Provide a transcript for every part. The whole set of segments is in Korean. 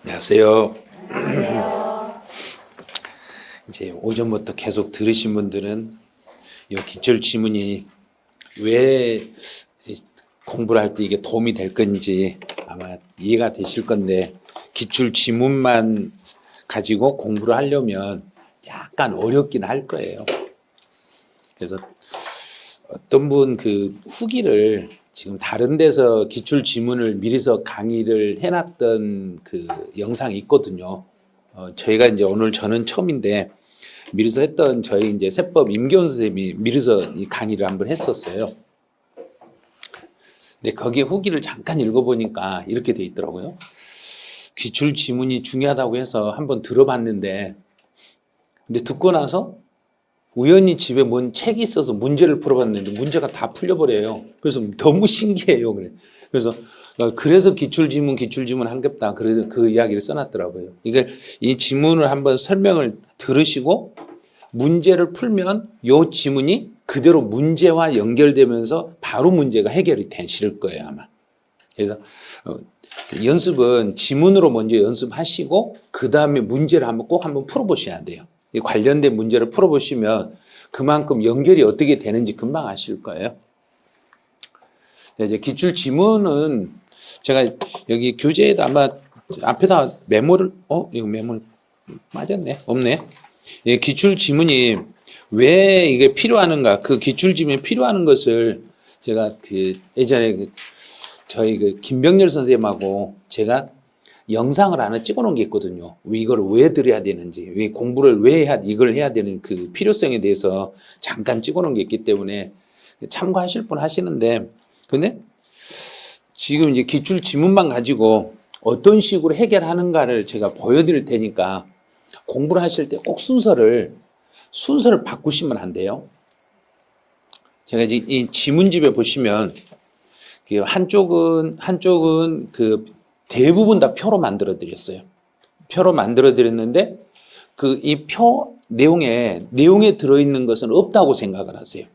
안녕하세요. 이제 오전부터 계속 들으신 분들은 이 기출 지문이 왜 공부를 할 때 이게 도움이 될 건지 아마 이해가 되실 건데, 기출 지문만 가지고 공부를 하려면 약간 어렵긴 할 거예요. 그래서 어떤 분 그 후기를 지금 다른 데서 기출 지문을 미리서 강의를 해놨던 그 영상이 있거든요. 저희가 이제 오늘 저는 처음인데 미리서 했던 저희 이제 세법 임교원 선생님이 미리서 이 강의를 한번 했었어요. 근데 거기에 후기를 잠깐 읽어보니까 이렇게 돼 있더라고요. 기출 지문이 중요하다고 해서 한번 들어봤는데, 근데 듣고 나서 우연히 집에 뭔 책이 있어서 문제를 풀어봤는데 문제가 다 풀려버려요. 그래서 너무 신기해요. 그래서 기출 지문 한겹다. 그래서 그 이야기를 써놨더라고요. 이게 이 지문을 한번 설명을 들으시고 문제를 풀면 이 지문이 그대로 문제와 연결되면서 바로 문제가 해결이 되실 거예요, 아마. 그래서 연습은 지문으로 먼저 연습하시고 그 다음에 문제를 꼭 한번 풀어보셔야 돼요. 관련된 문제를 풀어보시면 그만큼 연결이 어떻게 되는지 금방 아실 거예요. 이제 기출 지문은 제가 여기 교재에다 아마 앞에다 메모를 이거 메모 맞았네, 없네. 기출 지문이 왜 이게 필요하는가, 그 기출 지문이 필요한 것을 제가 그 예전에 저희 그 김병렬 선생님하고 제가 영상을 하나 찍어 놓은 게 있거든요. 이걸 왜 들어야 되는지, 왜 공부를 왜 이걸 해야 되는 그 필요성에 대해서 잠깐 찍어 놓은 게 있기 때문에 참고하실 분 하시는데, 근데 지금 이제 기출 지문만 가지고 어떤 식으로 해결하는가를 제가 보여드릴 테니까 공부를 하실 때 꼭 순서를 바꾸시면 안 돼요. 제가 이제 이 지문집에 보시면 한쪽은 그 대부분 다 표로 만들어 드렸어요. 표로 만들어 드렸는데 그 이 표 내용에 들어있는 것은 없다고 생각을 하세요.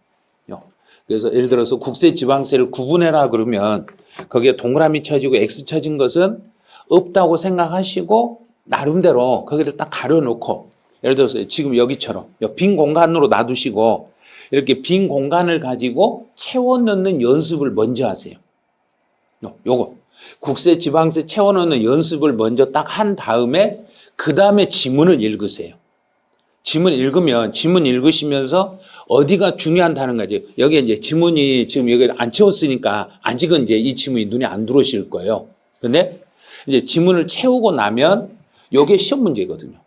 그래서 예를 들어서 국세 지방세를 구분해라 그러면 거기에 동그라미 쳐지고 X 쳐진 것은 없다고 생각하시고 나름대로 거기를 딱 가려놓고, 예를 들어서 지금 여기처럼 빈 공간으로 놔두시고 이렇게 빈 공간을 가지고 채워 넣는 연습을 먼저 하세요. 요거 국세 지방세 채워 넣는 연습을 먼저 딱 한 다음에 그 다음에 지문을 읽으세요. 지문 읽으시면서 어디가 중요한 단어인가지. 여기 이제 지문이 지금 여기 안 채웠으니까 아직은 이제 이 지문이 눈에 안 들어오실 거예요. 근데 이제 지문을 채우고 나면 요게 시험 문제거든요.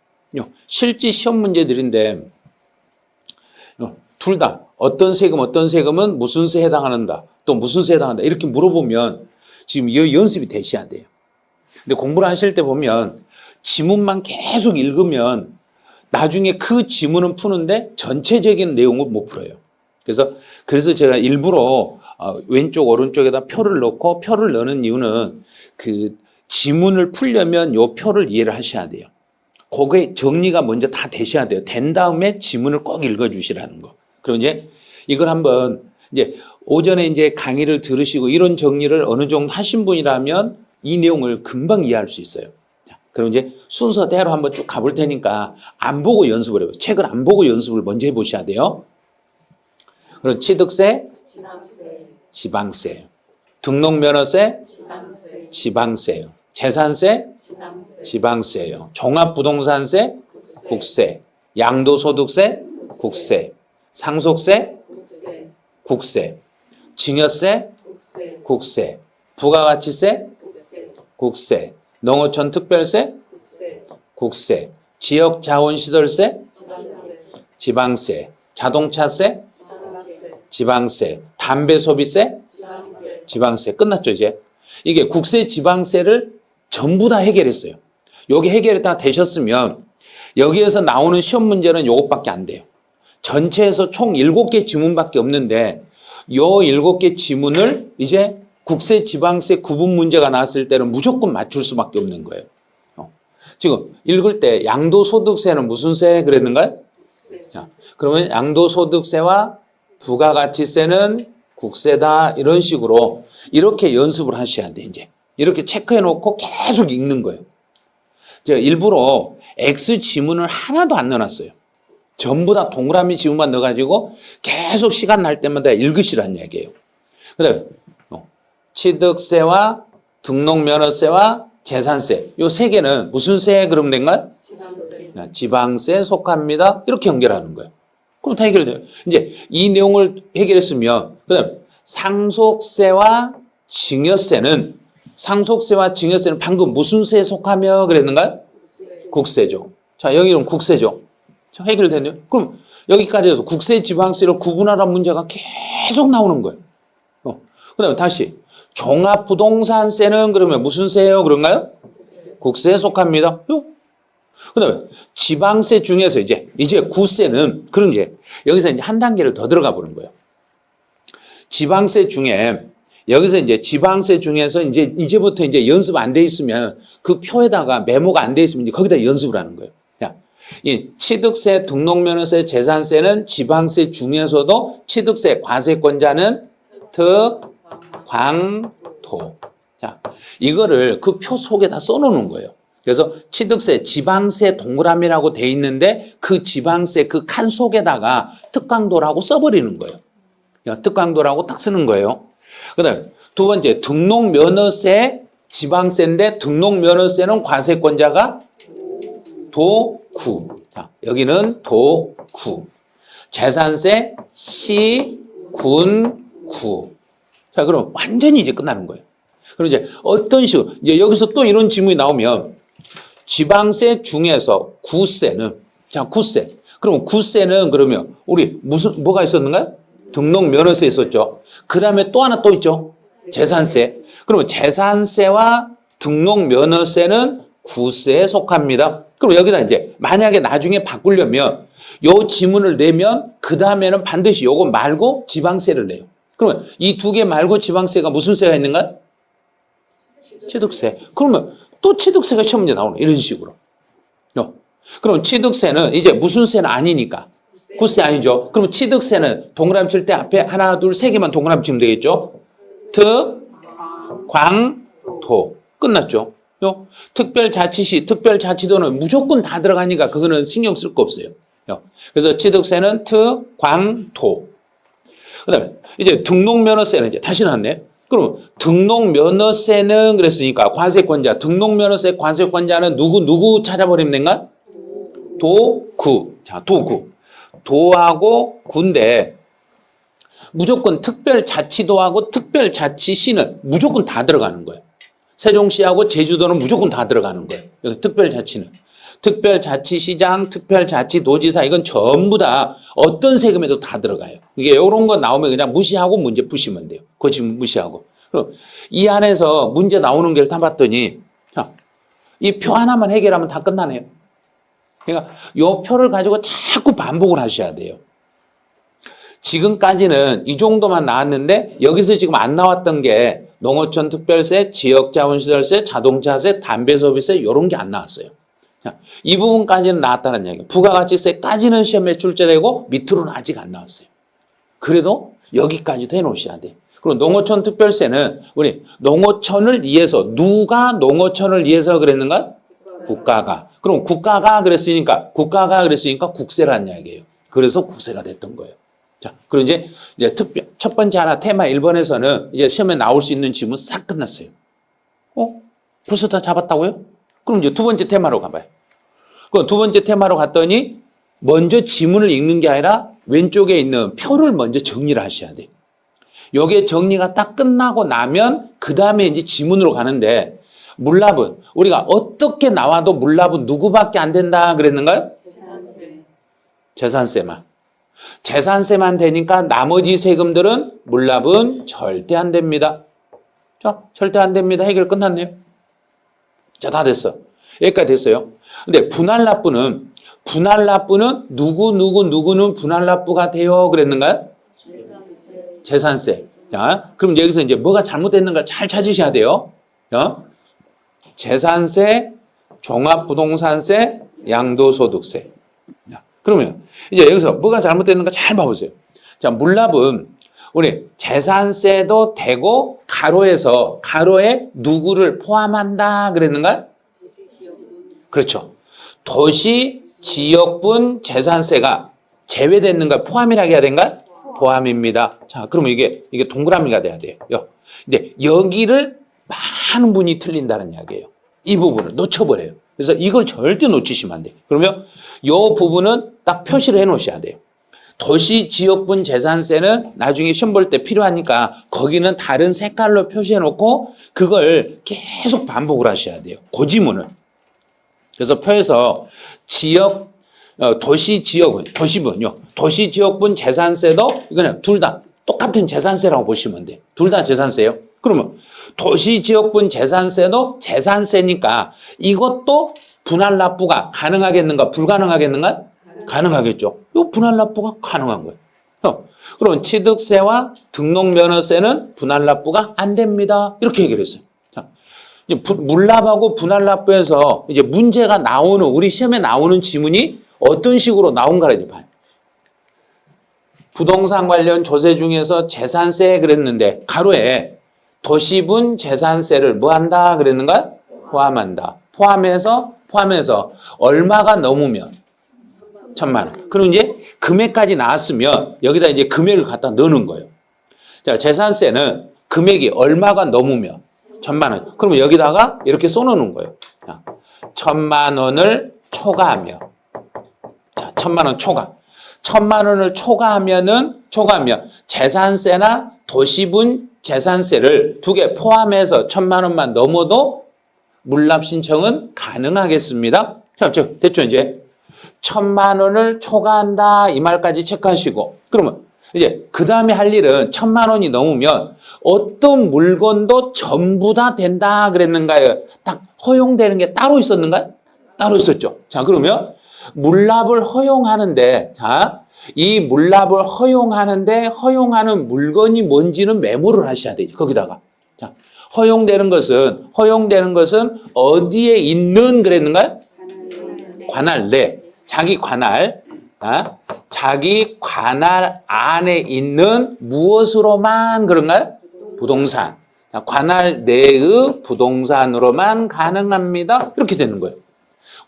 실제 시험 문제들인데 둘 다 어떤 세금은 무슨 세에 해당하는다, 또 무슨 세에 해당한다 이렇게 물어보면 지금 이 연습이 되셔야 돼요. 근데 공부를 하실 때 보면 지문만 계속 읽으면 나중에 그 지문은 푸는데 전체적인 내용을 못 풀어요. 그래서 제가 일부러 왼쪽 오른쪽에다 표를 넣고, 표를 넣는 이유는 그 지문을 풀려면 요 표를 이해를 하셔야 돼요. 그게 정리가 먼저 다 되셔야 돼요. 된 다음에 지문을 꼭 읽어주시라는 거. 그럼 이제 이걸 한번 이제 오전에 이제 강의를 들으시고 이런 정리를 어느 정도 하신 분이라면 이 내용을 금방 이해할 수 있어요. 그럼 이제 순서대로 한번 쭉 가볼 테니까 안 보고 연습을 해보세요. 책을 안 보고 연습을 먼저 해보셔야 돼요. 그럼 취득세, 지방세, 등록면허세, 지방세요. 재산세, 지방세요. 종합부동산세, 국세. 양도소득세, 국세. 상속세, 국세. 증여세, 국세. 부가가치세, 국세. 농어촌 특별세, 국세. 지역자원시설세, 지방세. 자동차세, 지방세. 담배소비세, 지방세. 끝났죠, 이제? 이게 국세, 지방세를 전부 다 해결했어요. 여기 해결이 다 되셨으면 여기에서 나오는 시험 문제는 요것밖에 안 돼요. 전체에서 총 7개 지문밖에 없는데 요 7개 지문을 이제 국세, 지방세 구분 문제가 나왔을 때는 무조건 맞출 수밖에 없는 거예요. 지금 읽을 때 양도소득세는 무슨 세 그랬는가요? 자, 그러면 양도소득세와 부가가치세는 국세다, 이런 식으로 이렇게 연습을 하셔야 돼. 이제 이렇게 체크해 놓고 계속 읽는 거예요. 제가 일부러 X 지문을 하나도 안 넣어놨어요. 전부 다 동그라미 지문만 넣어가지고 계속 시간 날 때마다 읽으시라는 얘기예요. 그 다음에 취득세와 등록면허세와 재산세 요 세 개는 무슨 세에 그러면 된가요? 지방세에 속합니다. 이렇게 연결하는 거예요. 그럼 다 해결돼요. 이제 이 내용을 해결했으면 그다음 상속세와 증여세는 방금 무슨 세에 속하며 그랬는가요? 국세죠. 자, 여기는 국세죠. 자, 해결됐네요. 그럼 여기까지 해서 국세, 지방세를 구분하라는 문제가 계속 나오는 거예요. 그다음에 다시 종합부동산세는 그러면 무슨 세예요? 그런가요? 국세에 속합니다. 그다음에 지방세 중에서 이제 구세는 그런 게 여기서 이제 한 단계를 더 들어가 보는 거예요. 지방세 중에 여기서 이제 지방세 중에서 이제부터 이제 연습 안 돼 있으면 그 표에다가 메모가 안 돼 있으면 이제 거기다 연습을 하는 거예요. 이 취득세, 등록면허세, 재산세는 지방세 중에서도 취득세 과세권자는 특광토. 자, 이거를 그 표 속에다 써놓는 거예요. 그래서 취득세, 지방세 동그라미라고 돼 있는데 그 지방세 그 칸 속에다가 특강도라고 써버리는 거예요. 특강도라고 딱 쓰는 거예요. 그 다음에 두 번째, 등록면허세 지방세인데 등록면허세는 과세권자가 도구. 자, 여기는 도구. 재산세 시, 군, 구. 자, 그럼 완전히 이제 끝나는 거예요. 그럼 이제 어떤 식으로, 이제 여기서 또 이런 질문이 나오면 지방세 중에서 구세는, 자, 구세. 그럼 구세는 그러면 우리 뭐가 있었는가요? 등록면허세 있었죠. 그 다음에 또 하나 또 있죠. 재산세. 그러면 재산세와 등록면허세는 구세에 속합니다. 그럼 여기다 이제 만약에 나중에 바꾸려면 요 지문을 내면 그 다음에는 반드시 요거 말고 지방세를 내요. 그러면 이 두 개 말고 지방세가 무슨 세가 있는가? 취득세. 그러면 또 취득세가 시험 문제 나오는 이런 식으로. 그럼 취득세는 이제 무슨 세는 아니니까. 구세 아니죠. 그럼 취득세는 동그라미 칠 때 앞에 하나, 둘, 세 개만 동그라미 치면 되겠죠. 특광토. 끝났죠. 특별자치시, 특별자치도는 무조건 다 들어가니까 그거는 신경 쓸 거 없어요. 그래서 취득세는 특광토. 그 다음에 이제 등록면허세는 이제 다시 나왔네. 그럼 등록면허세는 그랬으니까 과세권자, 등록면허세 과세권자는 누구 찾아버리면 된가? 도구. 자, 도구. 도하고 구인데 무조건 특별자치도하고 특별자치시는 무조건 다 들어가는 거예요. 세종시하고 제주도는 무조건 다 들어가는 거예요. 여기 특별자치는. 특별자치시장, 특별자치도지사 이건 전부 다 어떤 세금에도 다 들어가요. 이게 이런 거 나오면 그냥 무시하고 문제 푸시면 돼요. 그거 지금 무시하고. 그럼 이 안에서 문제 나오는 걸 다 봤더니 이 표 하나만 해결하면 다 끝나네요. 그러니까 이 표를 가지고 자꾸 반복을 하셔야 돼요. 지금까지는 이 정도만 나왔는데 여기서 지금 안 나왔던 게 농어촌 특별세, 지역자원시설세, 자동차세, 담배소비세 이런 게 안 나왔어요. 이 부분까지는 나왔다는 얘기예요. 부가가치세까지는 시험에 출제되고 밑으로는 아직 안 나왔어요. 그래도 여기까지도 해놓으셔야 돼요. 그리고 농어촌 특별세는 우리 농어촌을 위해서 누가 농어촌을 위해서 그랬는가? 국가가. 그럼 국가가 그랬으니까 국세라는 이야기예요. 그래서 국세가 됐던 거예요. 자, 그리고 이제 첫 번째 하나 테마 1번에서는 이제 시험에 나올 수 있는 질문 싹 끝났어요. 벌써 다 잡았다고요? 그럼 이제 두 번째 테마로 가봐요. 그럼 두 번째 테마로 갔더니 먼저 지문을 읽는 게 아니라 왼쪽에 있는 표를 먼저 정리를 하셔야 돼요. 요게 정리가 딱 끝나고 나면 그 다음에 이제 지문으로 가는데 물납은 우리가 어떻게 나와도 물납은 누구밖에 안 된다 그랬는가요? 재산세만. 재산세만 되니까 나머지 세금들은 물납은 절대 안 됩니다. 자, 절대 안 됩니다. 해결 끝났네요. 자, 다 됐어. 여기까지 됐어요. 근데 분할납부는 누구는 분할납부가 돼요 그랬는가요? 재산세. 자, 그럼 여기서 이제 뭐가 잘못됐는가 잘 찾으셔야 돼요. 재산세, 종합부동산세, 양도소득세. 그러면 이제 여기서 뭐가 잘못됐는가 잘 봐보세요. 자, 물납은 우리 재산세도 되고 가로에 누구를 포함한다 그랬는가? 그렇죠. 도시 지역분 재산세가 제외됐는가 포함이라고 해야 되는가? 포함입니다. 자, 그러면 이게 동그라미가 돼야 돼요. 근데 여기를 많은 분이 틀린다는 이야기예요. 이 부분을 놓쳐버려요. 그래서 이걸 절대 놓치시면 안 돼요. 그러면 이 부분은 딱 표시를 해 놓으셔야 돼요. 도시 지역분 재산세는 나중에 시험 볼 때 필요하니까 거기는 다른 색깔로 표시해 놓고 그걸 계속 반복을 하셔야 돼요. 그 지문을. 그래서 표에서 도시 지역분 재산세도 이거는 둘 다 똑같은 재산세라고 보시면 돼요. 둘 다 재산세예요. 그러면 도시 지역분 재산세도 재산세니까 이것도 분할 납부가 가능하겠는가 불가능하겠는가? 가능하겠죠. 이 분할 납부가 가능한 거예요. 그럼 취득세와 등록면허세는 분할 납부가 안 됩니다. 이렇게 얘기를 했어요. 자, 이제 물납하고 분할 납부에서 이제 문제가 나오는 우리 시험에 나오는 지문이 어떤 식으로 나온가를 이제 봐요. 부동산 관련 조세 중에서 재산세 그랬는데 가로에 도시분 재산세를 뭐 한다 그랬는가? 포함한다. 포함해서 얼마가 넘으면 1,000만 원. 그럼 이제 금액까지 나왔으면 여기다 이제 금액을 갖다 넣는 거예요. 자, 재산세는 금액이 얼마가 넘으면 1,000만 원. 그러면 여기다가 이렇게 써놓는 거예요. 자, 1,000만 원을 초과하며. 자, 1,000만 원 초과. 1,000만 원을 초과하면 재산세나 도시분 재산세를 두 개 포함해서 1,000만 원만 넘어도 물납 신청은 가능하겠습니다. 자, 됐죠, 이제. 1,000만 원을 초과한다 이 말까지 체크하시고 그러면 이제 그 다음에 할 일은 1,000만 원이 넘으면 어떤 물건도 전부 다 된다 그랬는가요? 딱 허용되는 게 따로 있었는가요? 따로 있었죠. 자, 그러면 물납을 허용하는데 이 물납을 허용하는 물건이 뭔지는 메모를 하셔야 되죠. 거기다가. 자, 허용되는 것은 어디에 있는 그랬는가요? 관할 내. 자기 관할 안에 있는 무엇으로만 그런가요? 부동산. 자, 관할 내의 부동산으로만 가능합니다. 이렇게 되는 거예요.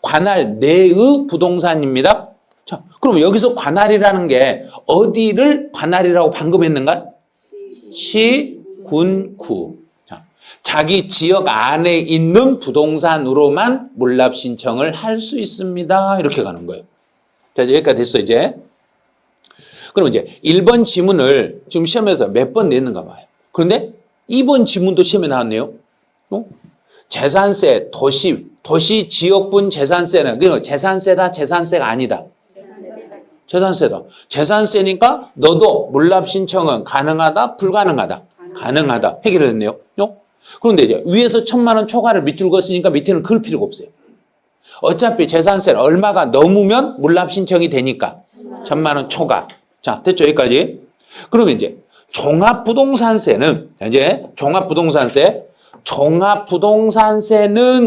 관할 내의 부동산입니다. 자, 그럼 여기서 관할이라는 게 어디를 관할이라고 방금 했는가? 시, 군, 구. 자, 자기 지역 안에 있는 부동산으로만 물납 신청을 할 수 있습니다. 이렇게 가는 거예요. 자, 여기까지 됐어, 이제. 그럼 이제 1번 지문을 지금 시험에서 몇 번 냈는가 봐요. 그런데 2번 지문도 시험에 나왔네요. 재산세, 도시 지역분 재산세는 그러니까 재산세다, 재산세가 아니다. 재산세다. 재산세니까 너도 물납 신청은 가능하다, 불가능하다. 가능하다. 해결을 했네요. 그런데 이제 위에서 1,000만 원 초과를 밑줄 그었으니까 밑에는 그을 필요가 없어요. 어차피 재산세는 얼마가 넘으면 물납 신청이 되니까 1,000만 원 초과. 자, 됐죠? 여기까지. 그러면 이제 종합부동산세는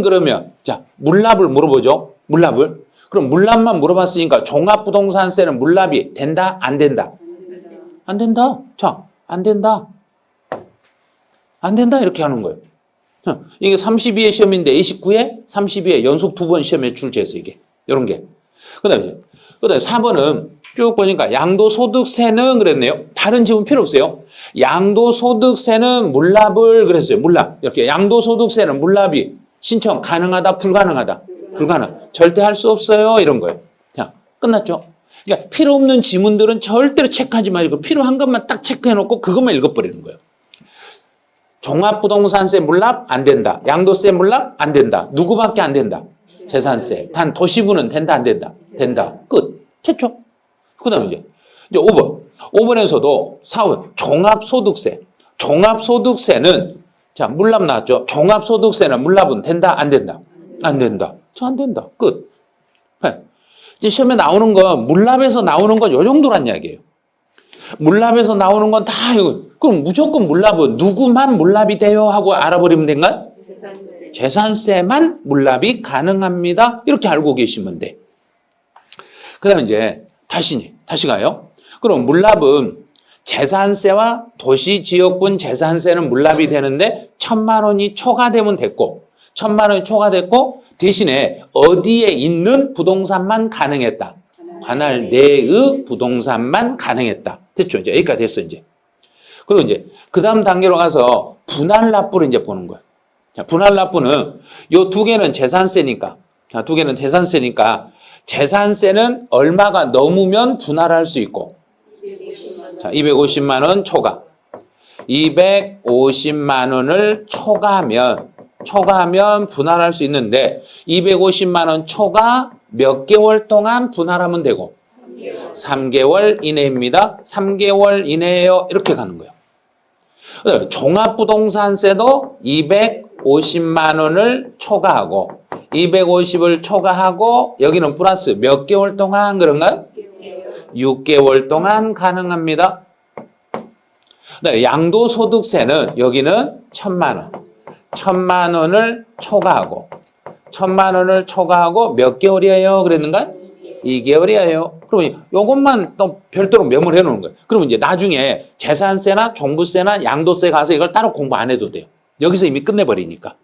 그러면 자, 물납을 물어보죠. 물납을. 그럼 물납만 물어봤으니까 종합부동산세는 물납이 된다? 안 된다? 안 된다. 자, 안 된다. 안 된다. 이렇게 하는 거예요. 이게 32회 시험인데 29회, 32회 연속 2번 시험에 출제해서 이게. 이런 게. 그 다음에 4번은 쭉 보니까 양도소득세는 그랬네요. 다른 지문 필요 없어요. 양도소득세는 물납을 그랬어요. 물납. 이렇게 양도소득세는 물납이 신청 가능하다, 불가능하다. 불가능. 절대 할 수 없어요. 이런 거예요. 자, 끝났죠? 그러니까 필요 없는 지문들은 절대로 체크하지 말고 필요한 것만 딱 체크해놓고 그것만 읽어버리는 거예요. 종합부동산세 물납 안 된다. 양도세 물납 안 된다. 누구밖에 안 된다. 재산세. 단 도시부는 된다, 안 된다. 된다. 끝. 됐죠? 그 다음에 이제 5번. 5번에서도 4번. 종합소득세. 종합소득세는 자, 물납 나왔죠? 종합소득세는 물납은 된다, 안 된다? 안 된다. 저 안 된다. 끝. 네. 이제 시험에 나오는 건 물납에서 나오는 건 요 정도란 이야기예요. 물납에서 나오는 건 다 이거. 그럼 무조건 물납은 누구만 물납이 돼요 하고 알아버리면 된가? 재산세만 물납이 가능합니다. 이렇게 알고 계시면 돼. 그 다음에 이제 다시 가요. 그럼 물납은 재산세와 도시지역분 재산세는 물납이 되는데 1,000만 원이 초과되면 됐고 1,000만 원이 초과됐고 대신에 어디에 있는 부동산만 가능했다. 관할 내의 부동산만 가능했다. 됐죠? 이제 여기까지 됐어, 이제. 그리고 이제 그 다음 단계로 가서 분할납부를 이제 보는 거예요. 자, 분할납부는 요 두 개는 재산세니까. 자, 두 개는 재산세니까 재산세는 얼마가 넘으면 분할할 수 있고. 자, 250만 원 초과. 250만 원을 초과하면 분할할 수 있는데 250만 원 초과 몇 개월 동안 분할하면 되고 3개월 이내입니다. 3개월 이내에요. 이렇게 가는 거예요. 종합부동산세도 250만 원을 초과하고 250을 초과하고 여기는 플러스 몇 개월 동안 그런가요? 6개월 동안 가능합니다. 네, 양도소득세는 여기는 1,000만 원. 1,000만 원을 초과하고 1,000만 원을 초과하고 몇 개월이에요? 그랬는가? 2개월이에요. 그러면 이것만 또 별도로 메모를 해놓는 거예요. 그러면 이제 나중에 재산세나 종부세나 양도세 가서 이걸 따로 공부 안 해도 돼요. 여기서 이미 끝내버리니까.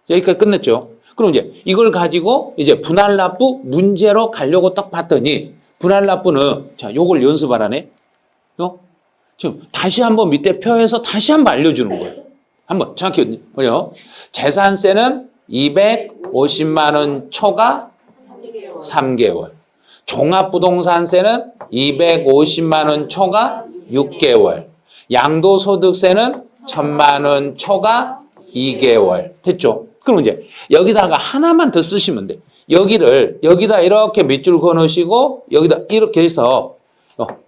여기까지 끝냈죠. 그럼 이제 이걸 가지고 이제 분할납부 문제로 가려고 딱 봤더니 분할납부는 자, 요걸 연습하라네. 지금 다시 한번 밑에 표에서 다시 한번 알려주는 거예요. 한번 정확히 보요. 재산세는 250만 원 초과 3개월. 종합부동산세는 250만 원 초과 6개월. 양도소득세는 1,000만 원 초과 2개월. 됐죠? 그럼 이제 여기다가 하나만 더 쓰시면 돼. 여기다 이렇게 밑줄 그어 놓으시고 여기다 이렇게 해서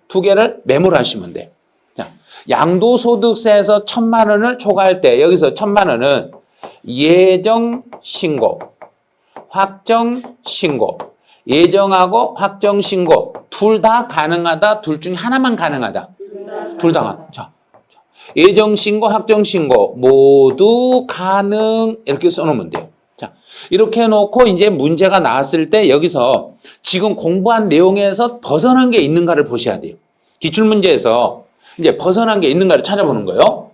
두 개를 메모를 하시면 돼. 자, 양도소득세에서 1,000만 원을 초과할 때 여기서 1,000만 원은 예정신고, 확정신고, 예정하고 확정신고 둘 다 가능하다. 둘 중에 하나만 가능하다. 둘 다 가능. 자, 예정신고, 확정신고 모두 가능 이렇게 써놓으면 돼요. 자, 이렇게 해놓고 이제 문제가 나왔을 때 여기서 지금 공부한 내용에서 벗어난 게 있는가를 보셔야 돼요. 기출문제에서 이제 벗어난 게 있는가를 찾아보는 거예요.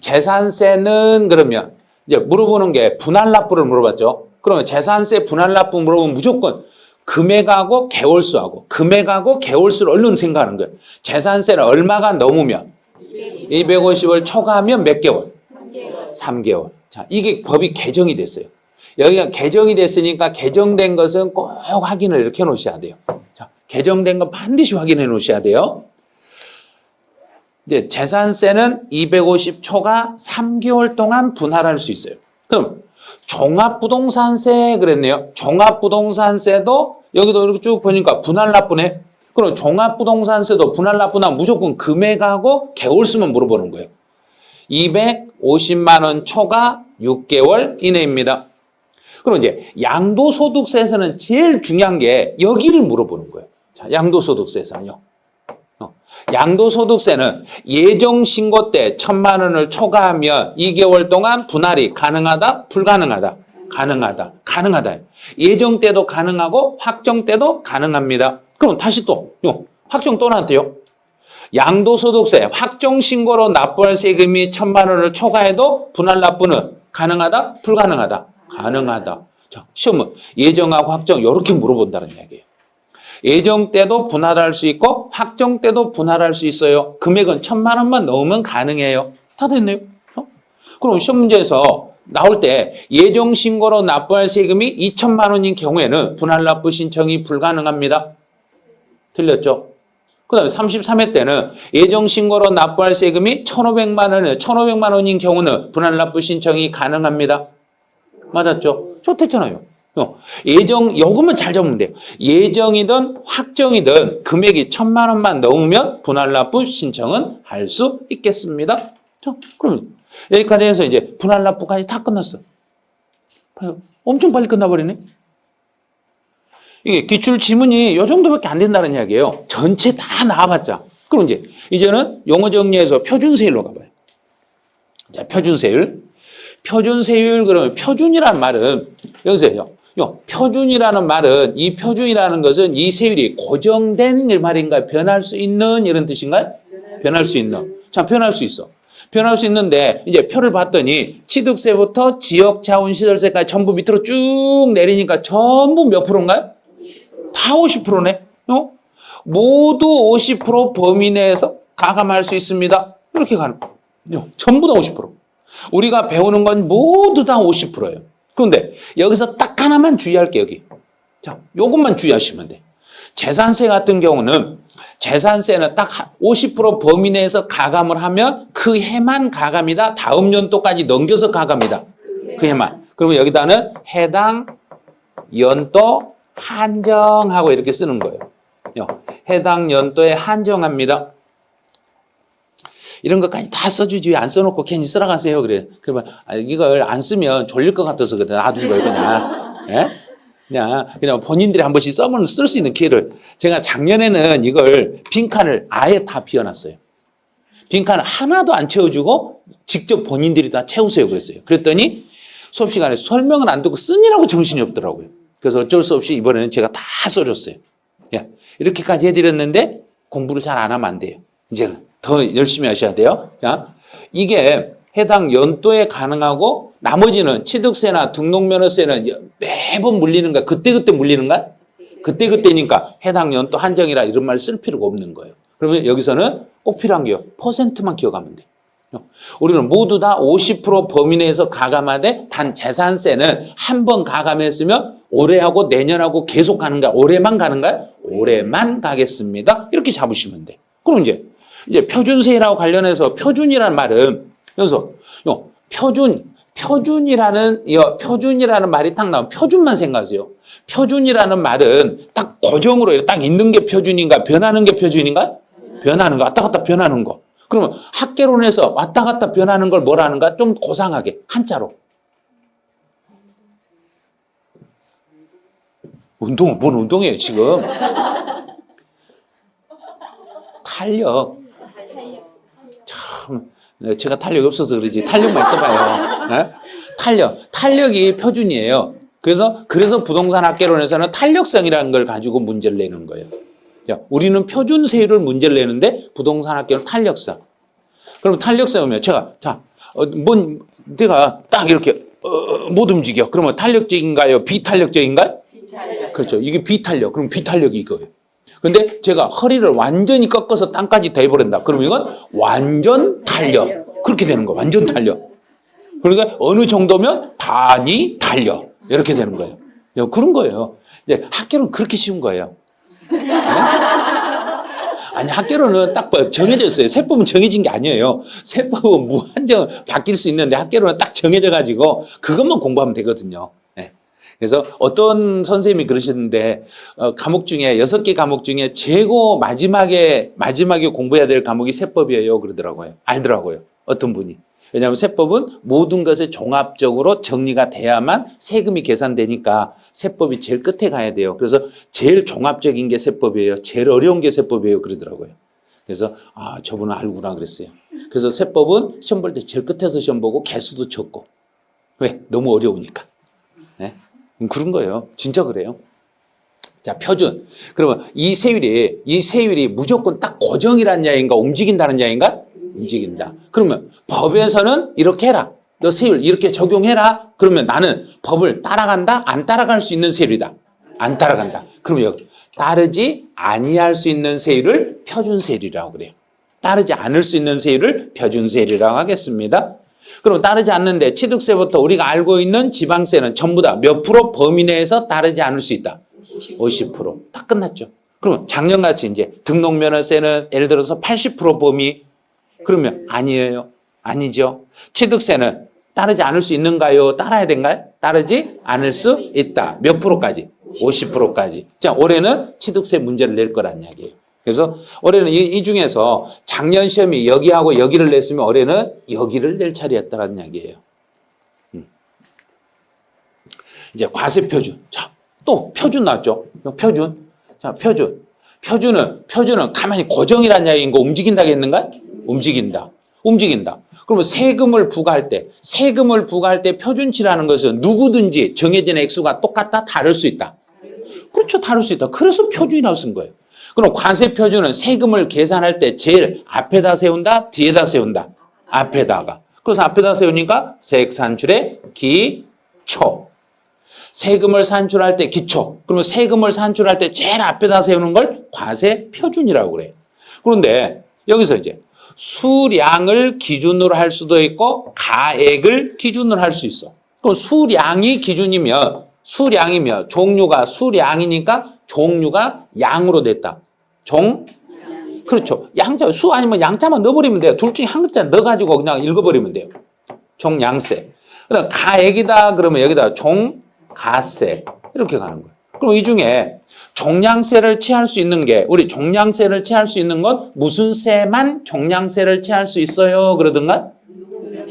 재산세는 그러면 이제 물어보는 게 분할납부를 물어봤죠. 그러면 재산세 분할납부 물어보면 무조건 금액하고 개월수하고 금액하고 개월수를 얼른 생각하는 거예요. 재산세는 얼마가 넘으면 250을 초과하면 몇 개월? 3개월. 자, 이게 법이 개정이 됐어요. 여기가 개정이 됐으니까 개정된 것은 꼭 확인을 이렇게 해 놓으셔야 돼요. 자, 개정된 거 반드시 확인해 놓으셔야 돼요. 이제 재산세는 250 초과 3개월 동안 분할할 수 있어요. 그럼 종합부동산세 그랬네요. 종합부동산세도 여기도 이렇게 쭉 보니까 분할납부네. 그럼 종합부동산세도 분할납부나 무조건 금액하고 개월수만 물어보는 거예요. 250만 원 초과 6개월 이내입니다. 그럼 이제 양도소득세에서는 제일 중요한 게 여기를 물어보는 거예요. 자, 양도소득세에서는요. 양도소득세는 예정신고 때 1,000만 원을 초과하면 2개월 동안 분할이 가능하다? 불가능하다? 가능하다. 가능하다. 예정 때도 가능하고 확정 때도 가능합니다. 그럼 다시 또 확정 또 나한테요. 양도소득세 확정신고로 납부할 세금이 1,000만 원을 초과해도 분할납부는 가능하다? 불가능하다? 가능하다. 자, 시험은 예정하고 확정 이렇게 물어본다는 이야기예요. 예정 때도 분할할 수 있고 확정 때도 분할할 수 있어요. 금액은 1,000만 원만 넣으면 가능해요. 다 됐네요. 그럼 시험 문제에서 나올 때 예정 신고로 납부할 세금이 2,000만 원인 경우에는 분할납부 신청이 불가능합니다. 틀렸죠? 그 다음에 33회 때는 예정 신고로 납부할 세금이 1,500만 원인 경우는 분할납부 신청이 가능합니다. 맞았죠? 좋댔잖아요. 예정, 요것만 잘 잡으면 돼요. 예정이든 확정이든 금액이 1,000만 원만 넣으면 분할납부 신청은 할 수 있겠습니다. 자, 그러면 여기까지 해서 이제 분할납부까지 다 끝났어. 봐요. 엄청 빨리 끝나버리네. 이게 기출지문이 요 정도밖에 안 된다는 이야기예요. 전체 다 나와봤자. 그럼 이제는 용어 정리해서 표준세율로 가봐요. 자, 표준세율. 표준세율 그러면 표준이라는 말은 여기서요. 표준이라는 말은 이 표준이라는 것은 이 세율이 고정된 말인가요? 변할 수 있는 이런 뜻인가요? 변할 수 있는. 자, 변할 수 있어. 변할 수 있는데 이제 표를 봤더니 취득세부터 지역 자원 시설세까지 전부 밑으로 쭉 내리니까 전부 몇 프로인가요? 다 50%네. 모두 50% 범위 내에서 가감할 수 있습니다. 이렇게 가는 거예요. 전부 다 50%. 우리가 배우는 건 모두 다 50%예요. 그런데 여기서 딱 하나만 주의할게요, 여기. 자, 요것만 주의하시면 돼. 재산세 같은 경우는 재산세는 딱 50% 범위 내에서 가감을 하면 그 해만 가감이다. 다음 연도까지 넘겨서 가감이다. 그 해만. 그러면 여기다는 해당 연도 한정하고 이렇게 쓰는 거예요. 해당 연도에 한정합니다. 이런 것까지 다 써주지 왜 안 써놓고 괜히 쓰라가세요. 그래. 그러면 이걸 안 쓰면 졸릴 것 같아서 그래. 놔둔 거예요, 그냥. 예? 그냥 본인들이 한 번씩 써면 쓸 수 있는 기회를. 제가 작년에는 이걸 빈칸을 아예 다 비워놨어요. 빈칸을 하나도 안 채워주고 직접 본인들이 다 채우세요 그랬어요. 그랬더니 수업 시간에 설명은 안 듣고 쓰느라고 정신이 없더라고요. 그래서 어쩔 수 없이 이번에는 제가 다 써줬어요. 야, 이렇게까지 해드렸는데 공부를 잘 안 하면 안 돼요. 이제는 더 열심히 하셔야 돼요. 자, 이게 해당 연도에 가능하고 나머지는 취득세나 등록면허세는 매번 물리는가? 그때그때 물리는가? 그때그때니까 해당 연도 한정이라 이런 말 쓸 필요가 없는 거예요. 그러면 여기서는 꼭 필요한 게요. 퍼센트만 기억하면 돼요. 우리는 모두 다 50% 범위 내에서 가감하되 단 재산세는 한 번 가감했으면 올해하고 내년하고 계속 가는가? 올해만 가는가요? 올해만 가겠습니다. 이렇게 잡으시면 돼. 그럼 이제 표준세라고 관련해서 표준이라는 말은 여기서 표준이라는 말이 딱 나오면 표준만 생각하세요. 표준이라는 말은 딱 고정으로 딱 있는 게 표준인가? 변하는 게 표준인가? 변하는 거, 왔다 갔다 변하는 거. 그러면 학개론에서 왔다 갔다 변하는 걸 뭐라 하는가? 좀 고상하게 한자로. 뭔 운동이에요 지금? 탄력. 참, 제가 탄력이 없어서 그러지. 탄력만 있어봐요. 네? 탄력이 표준이에요. 그래서 부동산 학개론에서는 탄력성이라는 걸 가지고 문제를 내는 거예요. 우리는 표준세율을 문제를 내는데 부동산 학개론 탄력성. 그럼 탄력성이면 내가 딱 이렇게 못 움직여. 그러면 탄력적인가요? 비탄력적인가요? 비탄력. 그렇죠. 이게 비탄력. 그럼 비탄력이 이거예요. 근데 제가 허리를 완전히 꺾어서 땅까지 대버린다. 그러면 이건 완전 탄력. 그렇게 되는 거예요. 완전 탄력. 그러니까 어느 정도면 단위 탄력. 이렇게 되는 거예요. 그런 거예요. 이제 학개론 그렇게 쉬운 거예요. 네? 아니 학개론은 딱 정해져 있어요. 세법은 정해진 게 아니에요. 세법은 무한정 바뀔 수 있는데 학개론은 딱 정해져 가지고 그것만 공부하면 되거든요. 네. 그래서 어떤 선생님이 그러시는데 과목 중에 6개 과목 중에 최고 마지막에 공부해야 될 과목이 세법이에요. 그러더라고요. 알더라고요. 어떤 분이. 왜냐하면 세법은 모든 것에 종합적으로 정리가 돼야만 세금이 계산되니까 세법이 제일 끝에 가야 돼요. 그래서 제일 종합적인 게 세법이에요. 제일 어려운 게 세법이에요. 그러더라고요. 그래서 저분은 알구나 그랬어요. 그래서 세법은 시험 볼 때 제일 끝에서 시험 보고 개수도 적고. 왜? 너무 어려우니까. 네? 그런 거예요. 진짜 그래요. 자, 표준. 그러면 이 세율이 무조건 딱 고정이라는 이야기인가 움직인다는 이야기인가? 움직인다. 그러면 법에서는 이렇게 해라. 너 세율 이렇게 적용해라. 그러면 나는 법을 따라간다? 안 따라갈 수 있는 세율이다. 안 따라간다. 그러면 여기 따르지 아니할 수 있는 세율을 표준세율이라고 그래요. 따르지 않을 수 있는 세율을 표준세율이라고 하겠습니다. 그럼 따르지 않는데 취득세부터 우리가 알고 있는 지방세는 전부 다 몇 프로 범위 내에서 따르지 않을 수 있다. 50%. 딱 끝났죠. 그러면 작년같이 이제 등록면허세는 예를 들어서 80% 범위. 그러면 아니에요. 아니죠. 취득세는 따르지 않을 수 있는가요? 따라야 된가요? 따르지 않을 수 있다. 몇 프로까지? 50%까지. 자, 올해는 취득세 문제를 낼 거란 이야기예요. 그래서 올해는 이 중에서 작년 시험이 여기하고 여기를 냈으면 올해는 여기를 낼 차례였다는 이야기예요. 이제 과세표준. 자, 또 표준 나왔죠? 표준. 자, 표준은 가만히 고정이란 이야기인 거 움직인다겠는가? 움직인다. 그러면 세금을 부과할 때 표준치라는 것은 누구든지 정해진 액수가 똑같다? 다를 수 있다. 그렇죠. 다를 수 있다. 그래서 표준이라고 쓴 거예요. 그럼 과세표준은 세금을 계산할 때 제일 앞에다 세운다? 뒤에다 세운다? 앞에다가. 그래서 앞에다 세우니까 세액 산출의 기초. 세금을 산출할 때 기초. 그러면 세금을 산출할 때 제일 앞에다 세우는 걸 과세 표준이라고 그래요. 그런데 여기서 이제 수량을 기준으로 할 수도 있고 가액을 기준으로 할 수 있어. 그럼 수량이 기준이면 종류가 수량이니까 종류가 양으로 됐다. 그렇죠. 양자, 수 아니면 양자만 넣어버리면 돼요. 둘 중에 한 글자 넣어가지고 그냥 읽어버리면 돼요. 종양세. 그다음 가액이다 그러면 여기다 종가세 이렇게 가는 거예요. 그럼 이 중에 종량세를 취할 수 있는 게 우리 종량세를 취할 수 있는 건 무슨 세만 종량세를 취할 수 있어요? 그러든가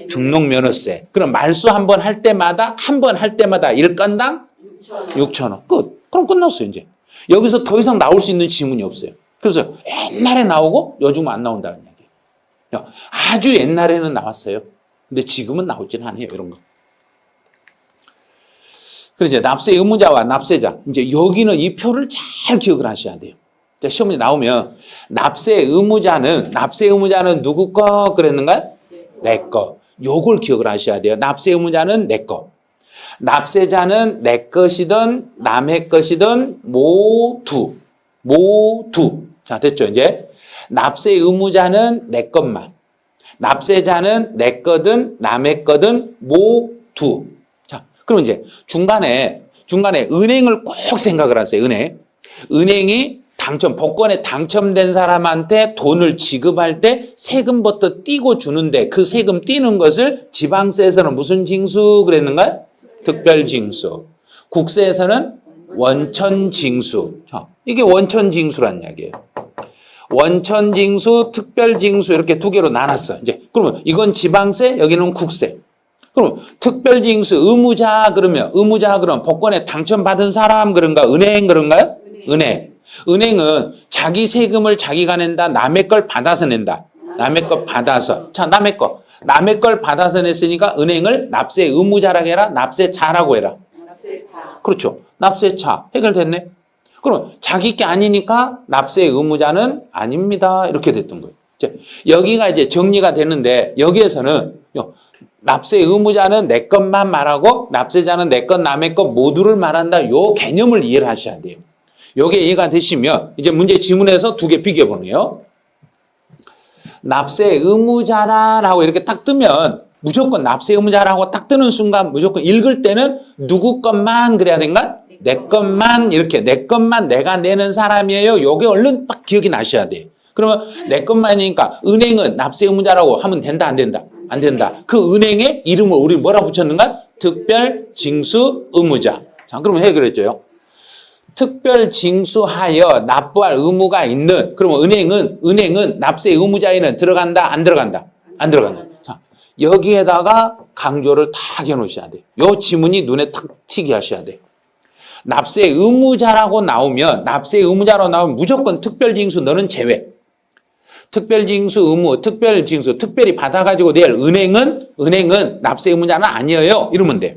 등록면허세. 그럼 말소 한 번 할 때마다 일건당 6,000원. 끝. 그럼 끝났어요 이제. 여기서 더 이상 나올 수 있는 지문이 없어요. 그래서 옛날에 나오고 요즘은 안 나온다는 얘기예요. 아주 옛날에는 나왔어요. 근데 지금은 나오지는 않아요 이런 거. 그래서 이제 납세 의무자와 납세자. 이제 여기는 이 표를 잘 기억을 하셔야 돼요. 시험에 나오면 납세 의무자는 누구 거 그랬는가요? 내 거. 요걸 기억을 하셔야 돼요. 납세 의무자는 내 거. 납세자는 내 것이든 남의 것이든 모두. 자, 됐죠, 이제. 납세 의무자는 내 것만. 납세자는 내 거든 남의 거든 모두. 자, 그럼 이제 중간에 은행을 꼭 생각을 하세요. 은행이 복권에 당첨된 사람한테 돈을 지급할 때 세금부터 떼고 주는데 그 세금 떼는 것을 지방세에서는 무슨 징수 그랬는가요? 특별징수. 국세에서는 원천징수. 이게 원천징수란 이야기예요. 원천징수, 특별징수 이렇게 두 개로 나눴어. 이제 그러면 이건 지방세, 여기는 국세. 그럼 특별징수 의무자 그러면 복권에 당첨받은 사람 그런가? 은행 그런가요? 은행은 자기 세금을 자기가 낸다. 남의 걸 받아서 낸다. 남의 걸 받아서. 자, 남의 걸 받아서 냈으니까 은행을 납세 의무자라고 해라. 납세자라고 해라. 납세자. 그렇죠. 납세자. 해결됐네. 그럼 자기 게 아니니까 납세 의무자는 아닙니다. 이렇게 됐던 거예요. 여기가 이제 정리가 되는데 여기에서는 납세 의무자는 내 것만 말하고 납세자는 내 것, 남의 것 모두를 말한다. 요 개념을 이해를 하셔야 돼요. 요게 이해가 되시면 이제 문제 지문에서 두 개 비교해보네요. 납세 의무자라고 이렇게 딱 뜨면 무조건 납세 의무자라고 딱 뜨는 순간 무조건 읽을 때는 누구 것만 그래야 된가? 내 것만 이렇게 내 것만 내가 내는 사람이에요. 요게 얼른 딱 기억이 나셔야 돼요. 그러면 내 것만이니까 은행은 납세 의무자라고 하면 된다 안 된다? 안 된다. 그 은행의 이름을 우리 뭐라 붙였는가? 특별징수 의무자. 자, 그러면 해결했죠. 특별징수하여 납부할 의무가 있는 그러면 은행은 납세 의무자에는 들어간다 안 들어간다? 안 들어간다. 자, 여기에다가 강조를 딱 해놓으셔야 돼요. 요 지문이 눈에 탁 튀게 하셔야 돼요. 납세 의무자로 나오면 무조건 특별징수 너는 제외. 특별징수 의무, 특별히 받아가지고 낼 은행은 납세 의무자는 아니에요. 이러면 돼요.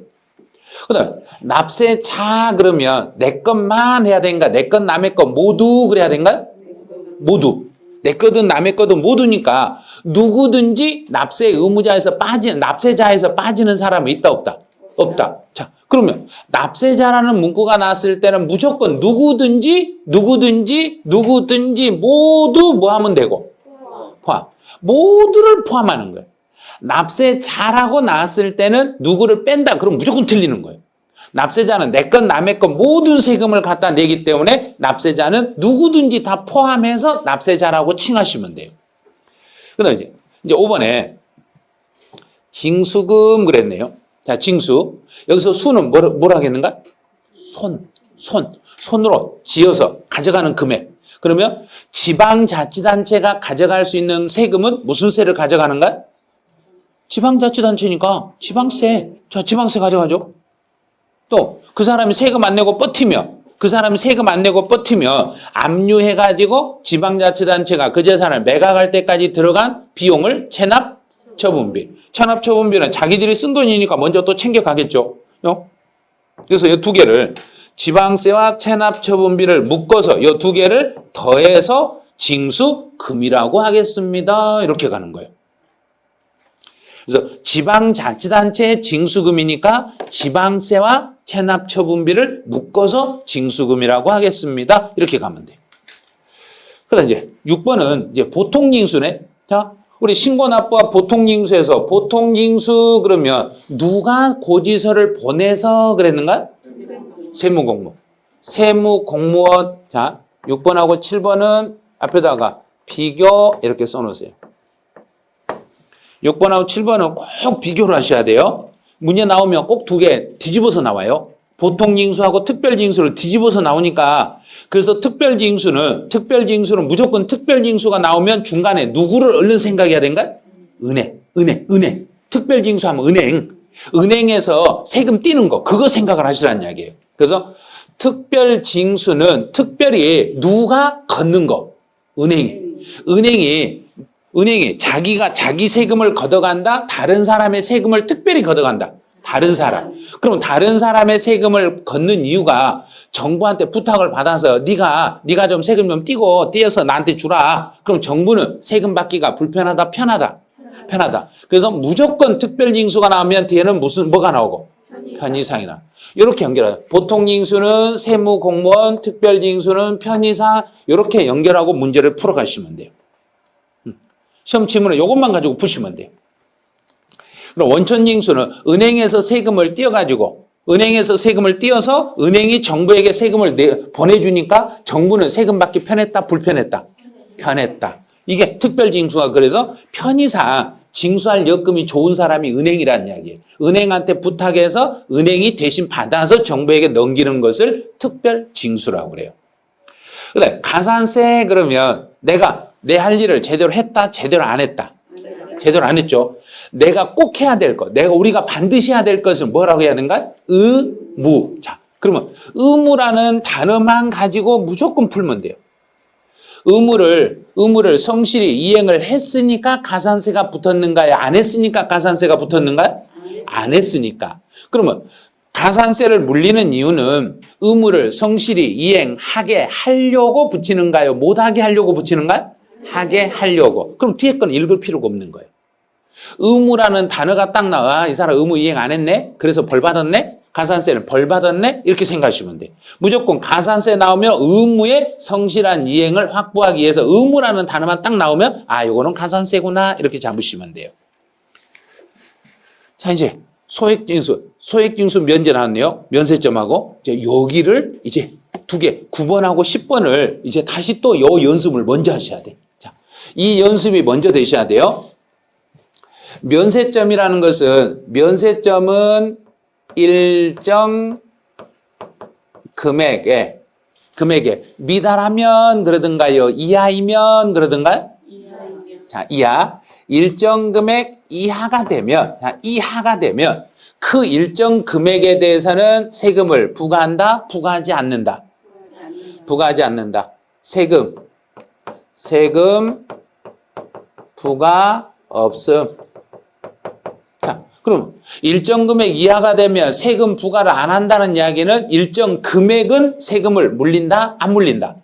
그 다음에 납세자 그러면 내 것만 해야 되는가? 내 것, 남의 것 모두 그래야 되는가? 모두. 내 거든 남의 거든 모두니까 누구든지 납세 의무자에서 납세자에서 빠지는 사람이 있다 없다? 없다. 자, 그러면 납세자라는 문구가 나왔을 때는 무조건 누구든지 모두 뭐 하면 되고? 포함. 모두를 포함하는 거예요. 납세자라고 나왔을 때는 누구를 뺀다. 그럼 무조건 틀리는 거예요. 납세자는 내 것, 남의 것 모든 세금을 갖다 내기 때문에 납세자는 누구든지 다 포함해서 납세자라고 칭하시면 돼요. 그 다음에 이제 5번에 징수금 그랬네요. 자, 징수. 여기서 수는 뭐라 하겠는가? 손으로 지어서 가져가는 금액. 그러면 지방자치단체가 가져갈 수 있는 세금은 무슨 세를 가져가는가? 지방자치단체니까 지방세. 자, 지방세 가져가죠. 또 그 사람이 세금 안 내고 버티면 압류해가지고 지방자치단체가 그 재산을 매각할 때까지 들어간 비용을 체납처분비. 체납처분비는 자기들이 쓴 돈이니까 먼저 또 챙겨가겠죠. 그래서 이 두 개를 지방세와 체납처분비를 묶어서 이 두 개를 더해서 징수금이라고 하겠습니다. 이렇게 가는 거예요. 그래서 지방자치단체 징수금이니까 지방세와 체납처분비를 묶어서 징수금이라고 하겠습니다. 이렇게 가면 돼요. 그다음 이제 6번은 이제 보통징수네. 자, 우리 신고납부와 보통징수에서 보통징수 그러면 누가 고지서를 보내서 그랬는가? 세무공무원. 세무공무원. 자, 6번하고 7번은 앞에다가 비교 이렇게 써놓으세요. 6번하고 7번은 꼭 비교를 하셔야 돼요. 문제 나오면 꼭 두 개 뒤집어서 나와요. 보통징수하고 특별징수를 뒤집어서 나오니까 그래서 특별징수는 무조건 특별징수가 나오면 중간에 누구를 얼른 생각해야 되는가? 은행. 특별징수하면 은행에서 세금 떼는 거 그거 생각을 하시라는 이야기예요. 그래서 특별징수는 특별히 누가 걷는 거 은행이 자기가 자기 세금을 걷어간다. 다른 사람의 세금을 특별히 걷어간다. 다른 사람. 그럼 다른 사람의 세금을 걷는 이유가 정부한테 부탁을 받아서 네가 좀 세금 좀 떼어서 나한테 주라. 그럼 정부는 세금 받기가 불편하다, 편하다. 그래서 무조건 특별징수가 나오면 뒤에는 뭐가 나오고? 편의상이나. 이렇게 연결해요. 보통징수는 세무공무원, 특별징수는 편의상 이렇게 연결하고 문제를 풀어가시면 돼요. 시험 지문은 이것만 가지고 푸시면 돼요. 그럼 원천징수는 은행에서 세금을 띄어서 은행이 정부에게 세금을 보내주니까 정부는 세금 받기 편했다, 불편했다? 편했다. 이게 특별징수가 그래서 편의상 징수할 여건이 좋은 사람이 은행이라는 이야기예요. 은행한테 부탁해서 은행이 대신 받아서 정부에게 넘기는 것을 특별징수라고 그래요. 그래, 가산세 그러면 내가 내 할 일을 제대로 했다, 제대로 안 했다? 제대로 안 했죠. 내가 꼭 해야 될 것, 우리가 반드시 해야 될 것은 뭐라고 해야 되는가? 의무. 자, 그러면 의무라는 단어만 가지고 무조건 풀면 돼요. 의무를 성실히 이행을 했으니까 가산세가 붙었는가요? 안 했으니까 가산세가 붙었는가요? 안 했으니까. 그러면 가산세를 물리는 이유는 의무를 성실히 이행하게 하려고 붙이는가요? 못하게 하려고 붙이는가요? 하게 하려고. 그럼 뒤에 건 읽을 필요가 없는 거예요. 의무라는 단어가 딱 나와. 이 사람 의무 이행 안 했네? 그래서 벌 받았네? 가산세를 벌 받았네? 이렇게 생각하시면 돼요. 무조건 가산세 나오면 의무의 성실한 이행을 확보하기 위해서 의무라는 단어만 딱 나오면 이거는 가산세구나 이렇게 잡으시면 돼요. 자, 이제 소액징수 면제 나왔네요. 면세점하고 이제 여기를 이제 두 개 9번하고 10번을 이제 다시 또 요 연습을 먼저 하셔야 돼. 자, 이 연습이 먼저 되셔야 돼요. 면세점이라는 것은 면세점은 일정 금액에 미달하면 그러든가요? 이하이면 그러든가요? 자, 이하. 일정 금액 이하가 되면 그 일정 금액에 대해서는 세금을 부과한다, 부과하지 않는다. 부과하지 않는다. 세금 부과 없음. 자, 그럼 일정 금액 이하가 되면 세금 부과를 안 한다는 이야기는 일정 금액은 세금을 물린다, 안 물린다?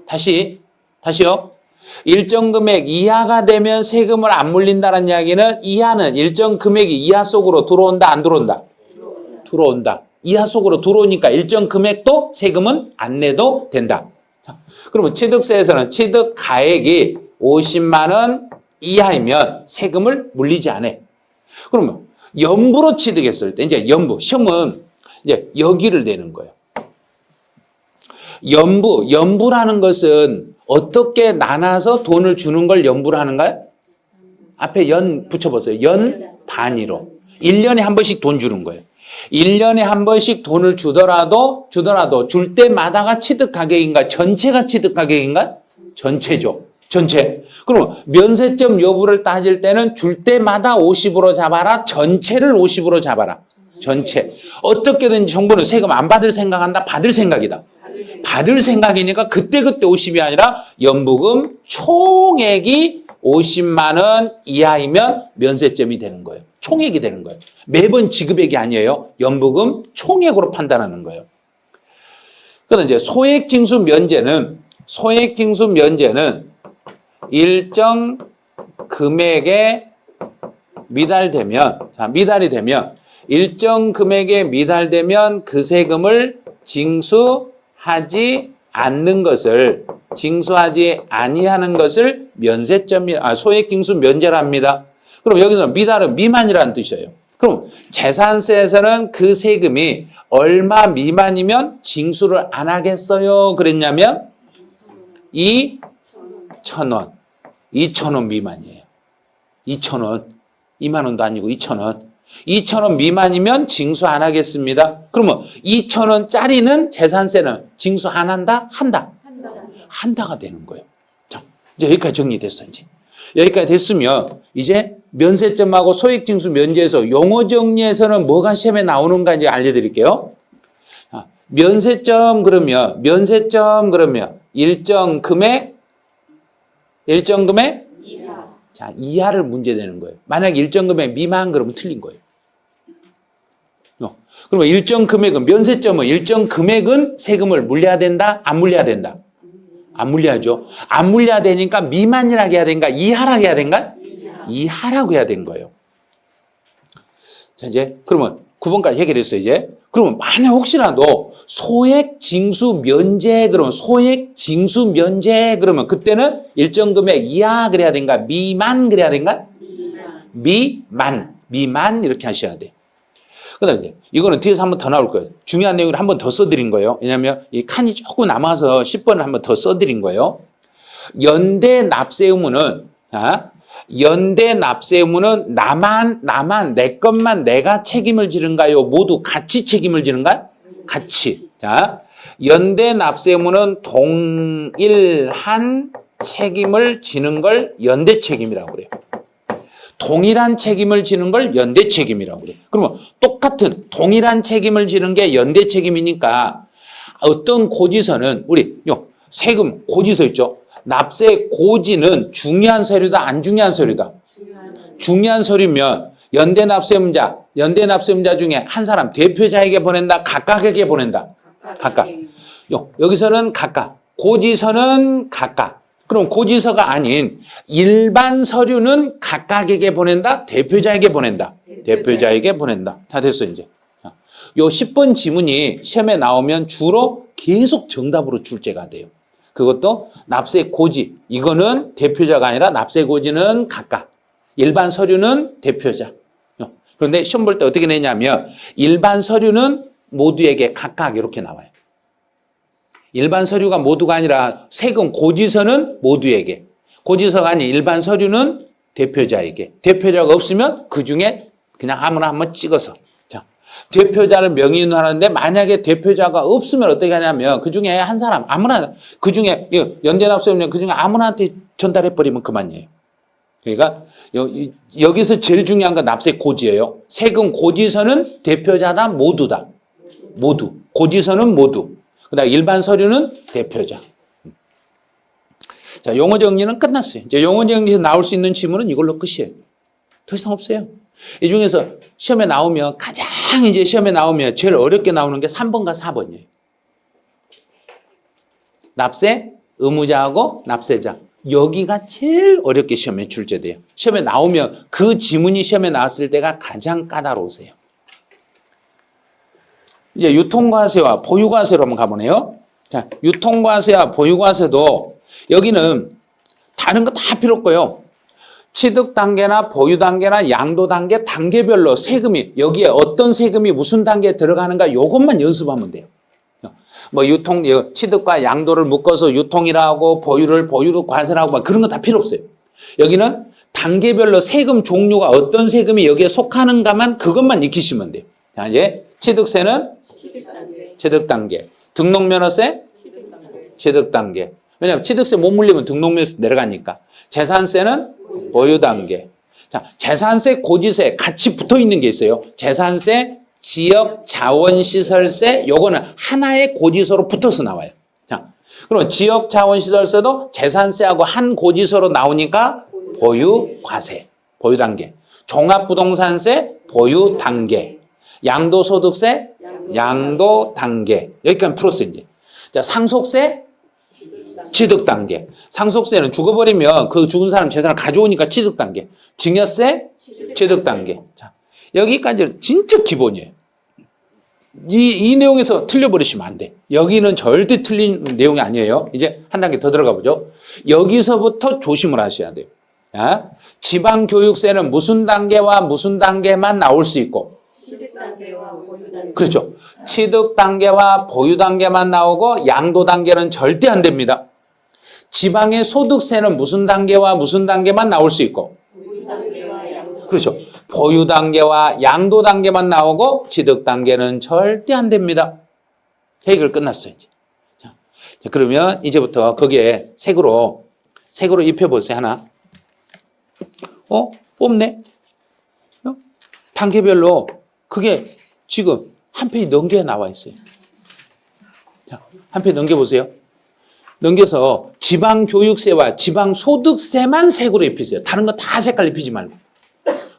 다시요. 일정 금액 이하가 되면 세금을 안 물린다는 이야기는 이하는 일정 금액이 이하 속으로 들어온다, 안 들어온다? 들어온다. 이하 속으로 들어오니까 일정 금액도 세금은 안 내도 된다. 자, 그러면 취득세에서는 취득 가액이 50만 원 이하이면 세금을 물리지 않아. 그러면 연부로 취득했을 때 이제 시험은 이제 여기를 내는 거예요. 연부라는 것은 어떻게 나눠서 돈을 주는 걸 연부를 하는가요? 앞에 연 붙여보세요. 연 단위로. 1년에 한 번씩 돈 주는 거예요. 1년에 한 번씩 돈을 주더라도 줄 때마다가 취득 가격인가? 전체가 취득 가격인가? 전체죠. 전체. 그럼 면세점 여부를 따질 때는 줄 때마다 50으로 잡아라. 전체를 50으로 잡아라. 전체. 어떻게든지 정부는 세금 안 받을 생각한다? 받을 생각이다. 받을 생각이니까 그때 50이 아니라 연부금 총액이 50만 원 이하이면 면세점이 되는 거예요. 총액이 되는 거예요. 매번 지급액이 아니에요. 연부금 총액으로 판단하는 거예요. 그런데 이제 소액징수 면제는 일정 금액의 미달이 되면 일정 금액에 미달되면 그 세금을 징수하지 아니하는 것을 소액징수 면제랍니다. 그럼 여기서 미달은 미만이라는 뜻이에요. 그럼 재산세에서는 그 세금이 얼마 미만이면 징수를 안 하겠어요? 그랬냐면 2,000원. 2,000원 미만이에요. 2,000원. 2만 원도 아니고 2,000원. 2,000원 미만이면 징수 안 하겠습니다. 그러면 2,000원짜리는 재산세는 징수 안 한다? 한다가 되는 거예요. 자, 이제 여기까지 정리됐어, 이제. 여기까지 됐으면 이제 면세점하고 소액징수 면제에서 용어 정리에서는 뭐가 시험에 나오는가 이제 알려드릴게요. 면세점 그러면 일정 금액 자, 이하를 문제 내는 거예요. 만약 일정 금액 미만 그러면 틀린 거예요. 그러면 일정 금액은 면세점은 일정 금액은 세금을 물려야 된다? 안 물려야 된다? 안 물려야죠. 안 물려야 되니까 미만이라고 해야 된가? 이하라고 해야 된가? 이하라고 해야 된 거예요. 자, 이제 그러면 9번까지 해결했어요, 이제. 그러면 만약 혹시라도 소액징수 면제 그러면 그때는 일정 금액 이하 그래야 된가? 미만 그래야 된가? 미만 이렇게 하셔야 돼. 그다음에 이제 이거는 뒤에서 한 번 더 나올 거예요. 중요한 내용을 한 번 더 써드린 거예요. 왜냐하면 이 칸이 조금 남아서 10번을 한 번 더 써드린 거예요. 연대 납세 의무는 나만 내 것만 내가 책임을 지는가요? 모두 같이 책임을 지는가? 같이. 자, 연대 납세 의무는 동일한 책임을 지는 걸 연대 책임이라고 그래요. 동일한 책임을 지는 걸 연대 책임이라고 그래요. 그러면 똑같은 동일한 책임을 지는 게 연대 책임이니까 어떤 고지서는 우리 세금 고지서 있죠. 납세 고지는 중요한 서류다, 안 중요한 서류다? 중요한 서류면 연대 납세의무자 중에 한 사람 대표자에게 보낸다, 각각에게 보낸다? 각각. 여기서는 각각, 고지서는 각각. 그럼 고지서가 아닌 일반 서류는 각각에게 보낸다, 대표자에게 보낸다? 대표자에게 보낸다. 다 됐어, 이제. 요 10번 지문이 시험에 나오면 주로 계속 정답으로 출제가 돼요. 그것도 납세 고지. 이거는 대표자가 아니라 납세 고지는 각각. 일반 서류는 대표자. 그런데 시험 볼 때 어떻게 내냐면 일반 서류는 모두에게 각각 이렇게 나와요. 일반 서류가 모두가 아니라 세금 고지서는 모두에게. 고지서가 아닌 일반 서류는 대표자에게. 대표자가 없으면 그중에 그냥 아무나 한번 찍어서. 자, 대표자를 명의인하는데 만약에 대표자가 없으면 어떻게 하냐면 그중에 한 사람 아무나 그중에 연대납세는 그중에 아무나한테 전달해버리면 그만이에요. 그러니까 여기서 제일 중요한 건 납세 고지예요. 세금 고지서는 대표자다, 모두다. 모두. 고지서는 모두. 그다음 일반 서류는 대표자. 자, 용어 정리는 끝났어요. 이제 용어 정리에서 나올 수 있는 지문은 이걸로 끝이에요. 더 이상 없어요. 이 중에서 시험에 나오면 제일 어렵게 나오는 게 3번과 4번이에요. 납세 의무자하고 납세자. 여기가 제일 어렵게 시험에 출제돼요. 시험에 나오면 그 지문이 시험에 나왔을 때가 가장 까다로우세요. 이제 유통과세와 보유과세로 한번 가보네요. 자, 유통과세와 보유과세도 여기는 다른 거 다 필요 없고요. 취득 단계나 보유 단계나 양도 단계, 단계별로 세금이 여기에 어떤 세금이 무슨 단계에 들어가는가 요것만 연습하면 돼요. 뭐 취득과 양도를 묶어서 유통이라고 보유로 과세라고 막 그런 거 다 필요 없어요. 여기는 단계별로 세금 종류가 어떤 세금이 여기에 속하는가만 그것만 익히시면 돼요. 자, 이제 취득세는 취득 단계. 등록면허세? 취득 단계. 왜냐하면 취득세 못 물리면 등록면허세 내려가니까. 재산세는 보유 단계. 자, 재산세, 고지세 같이 붙어 있는 게 있어요. 재산세, 지역 자원시설세, 요거는 하나의 고지서로 붙어서 나와요. 자, 그럼 지역 자원시설세도 재산세하고 한 고지서로 나오니까 보유 과세, 보유 단계. 종합부동산세, 보유 단계. 양도소득세, 양도 단계. 여기까지 풀었어요, 이제. 자, 상속세, 취득 단계. 상속세는 죽어버리면 그 죽은 사람 재산을 가져오니까 취득 단계. 증여세 취득 단계. 자, 여기까지는 진짜 기본이에요. 이 내용에서 틀려버리시면 안 돼. 여기는 절대 틀린 내용이 아니에요. 이제 한 단계 더 들어가 보죠. 여기서부터 조심을 하셔야 돼요. 자, 지방교육세는 무슨 단계와 무슨 단계만 나올 수 있고, 취득 단계와 보유 단계. 그렇죠. 취득 단계와 보유 단계만 나오고 양도 단계는 절대 안 됩니다. 지방의 소득세는 무슨 단계와 무슨 단계만 나올 수 있고, 보유 단계와 양도. 그렇죠. 보유 단계와 양도 단계만 나오고 취득 단계는 절대 안 됩니다. 해결 끝났어요. 이제. 자, 그러면 이제부터 거기에 색으로 입혀보세요. 하나. 없네. 단계별로 그게 지금 한 페이지 넘겨 나와 있어요. 자, 한 페이지 넘겨보세요. 넘겨서 지방교육세와 지방소득세만 색으로 입히세요. 다른 거 다 색깔 입히지 말고.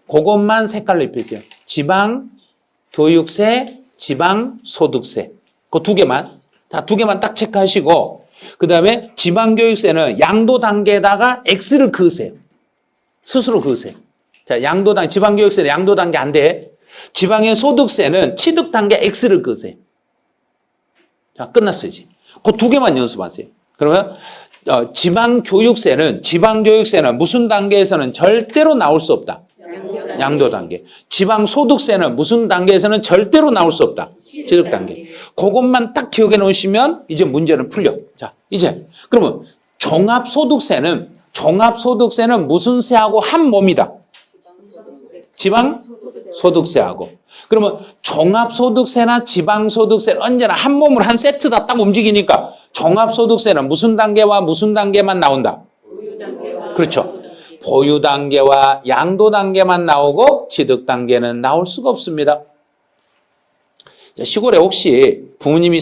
그것만 색깔로 입히세요. 지방교육세, 지방소득세. 그 두 개만. 다 두 개만 딱 체크하시고, 그 다음에 지방교육세는 양도 단계에다가 X를 그으세요. 스스로 그으세요. 자, 지방교육세는 양도 단계 안 돼. 지방의 소득세는 취득 단계 X를 그으세요. 자, 끝났어요, 이제. 그 두 개만 연습하세요. 그러면, 지방교육세는 무슨 단계에서는 절대로 나올 수 없다. 양도 단계. 지방소득세는 무슨 단계에서는 절대로 나올 수 없다. 취득 단계. 그것만 딱 기억해 놓으시면 이제 문제는 풀려. 자, 이제. 그러면 종합소득세는 무슨 세하고 한 몸이다. 지방소득세하고. 그러면 종합소득세나 지방소득세는 언제나 한 몸으로 한 세트다 딱 움직이니까 종합소득세는 무슨 단계와 무슨 단계만 나온다. 보유 단계와. 그렇죠. 보유 단계와 양도 단계만 나오고 취득 단계는 나올 수가 없습니다. 자, 시골에 혹시 부모님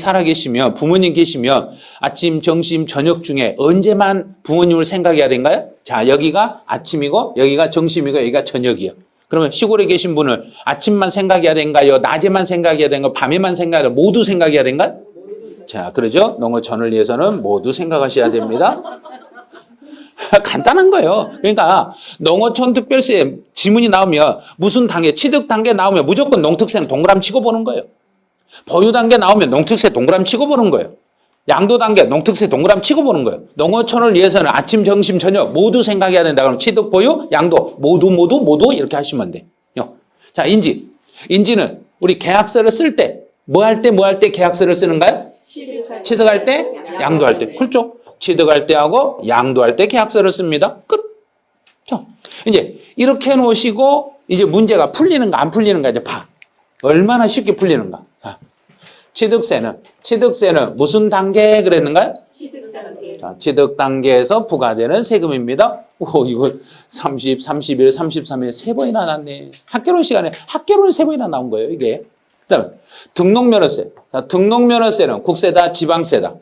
계시면 아침, 점심, 저녁 중에 언제만 부모님을 생각해야 된가요? 자, 여기가 아침이고 여기가 점심이고 여기가 저녁이요. 그러면 시골에 계신 분을 아침만 생각해야 된가요? 낮에만 생각해야 된가요? 밤에만 생각해야 된가요? 모두 생각해야 된가요? 자, 그러죠? 농어촌을 위해서는 모두 생각하셔야 됩니다. 간단한 거예요. 그러니까 농어촌 특별세 지문이 나오면 무슨 단계, 취득 단계 나오면 무조건 농특세는 동그라미 치고 보는 거예요. 보유 단계 나오면 농특세 동그라미 치고 보는 거예요. 양도 단계 농특세 동그라미 치고 보는 거예요. 농어촌을 위해서는 아침, 점심, 저녁 모두 생각해야 된다. 그럼 취득, 보유, 양도 모두 이렇게 하시면 돼요. 자, 인지는 우리 계약서를 쓸 때 뭐 할 때 계약서를 쓰는가요? 취득할 때, 양도할 때. 그렇죠? 취득할 때 하고 양도할 때 계약서를 씁니다. 끝. 자, 이제 이렇게 해놓으시고 이제 문제가 풀리는가 안 풀리는가 이제 봐. 얼마나 쉽게 풀리는가. 자, 취득세는 무슨 단계에 그랬는가요? 취득 단계. 자, 취득 단계에서 부과되는 세금입니다. 오, 이거 30, 31, 33에 세 번이나 나왔네. 학개론 시간에 학개론 세 번이나 나온 거예요, 이게. 그다음에 등록면허세. 자, 등록면허세는 국세다, 지방세다.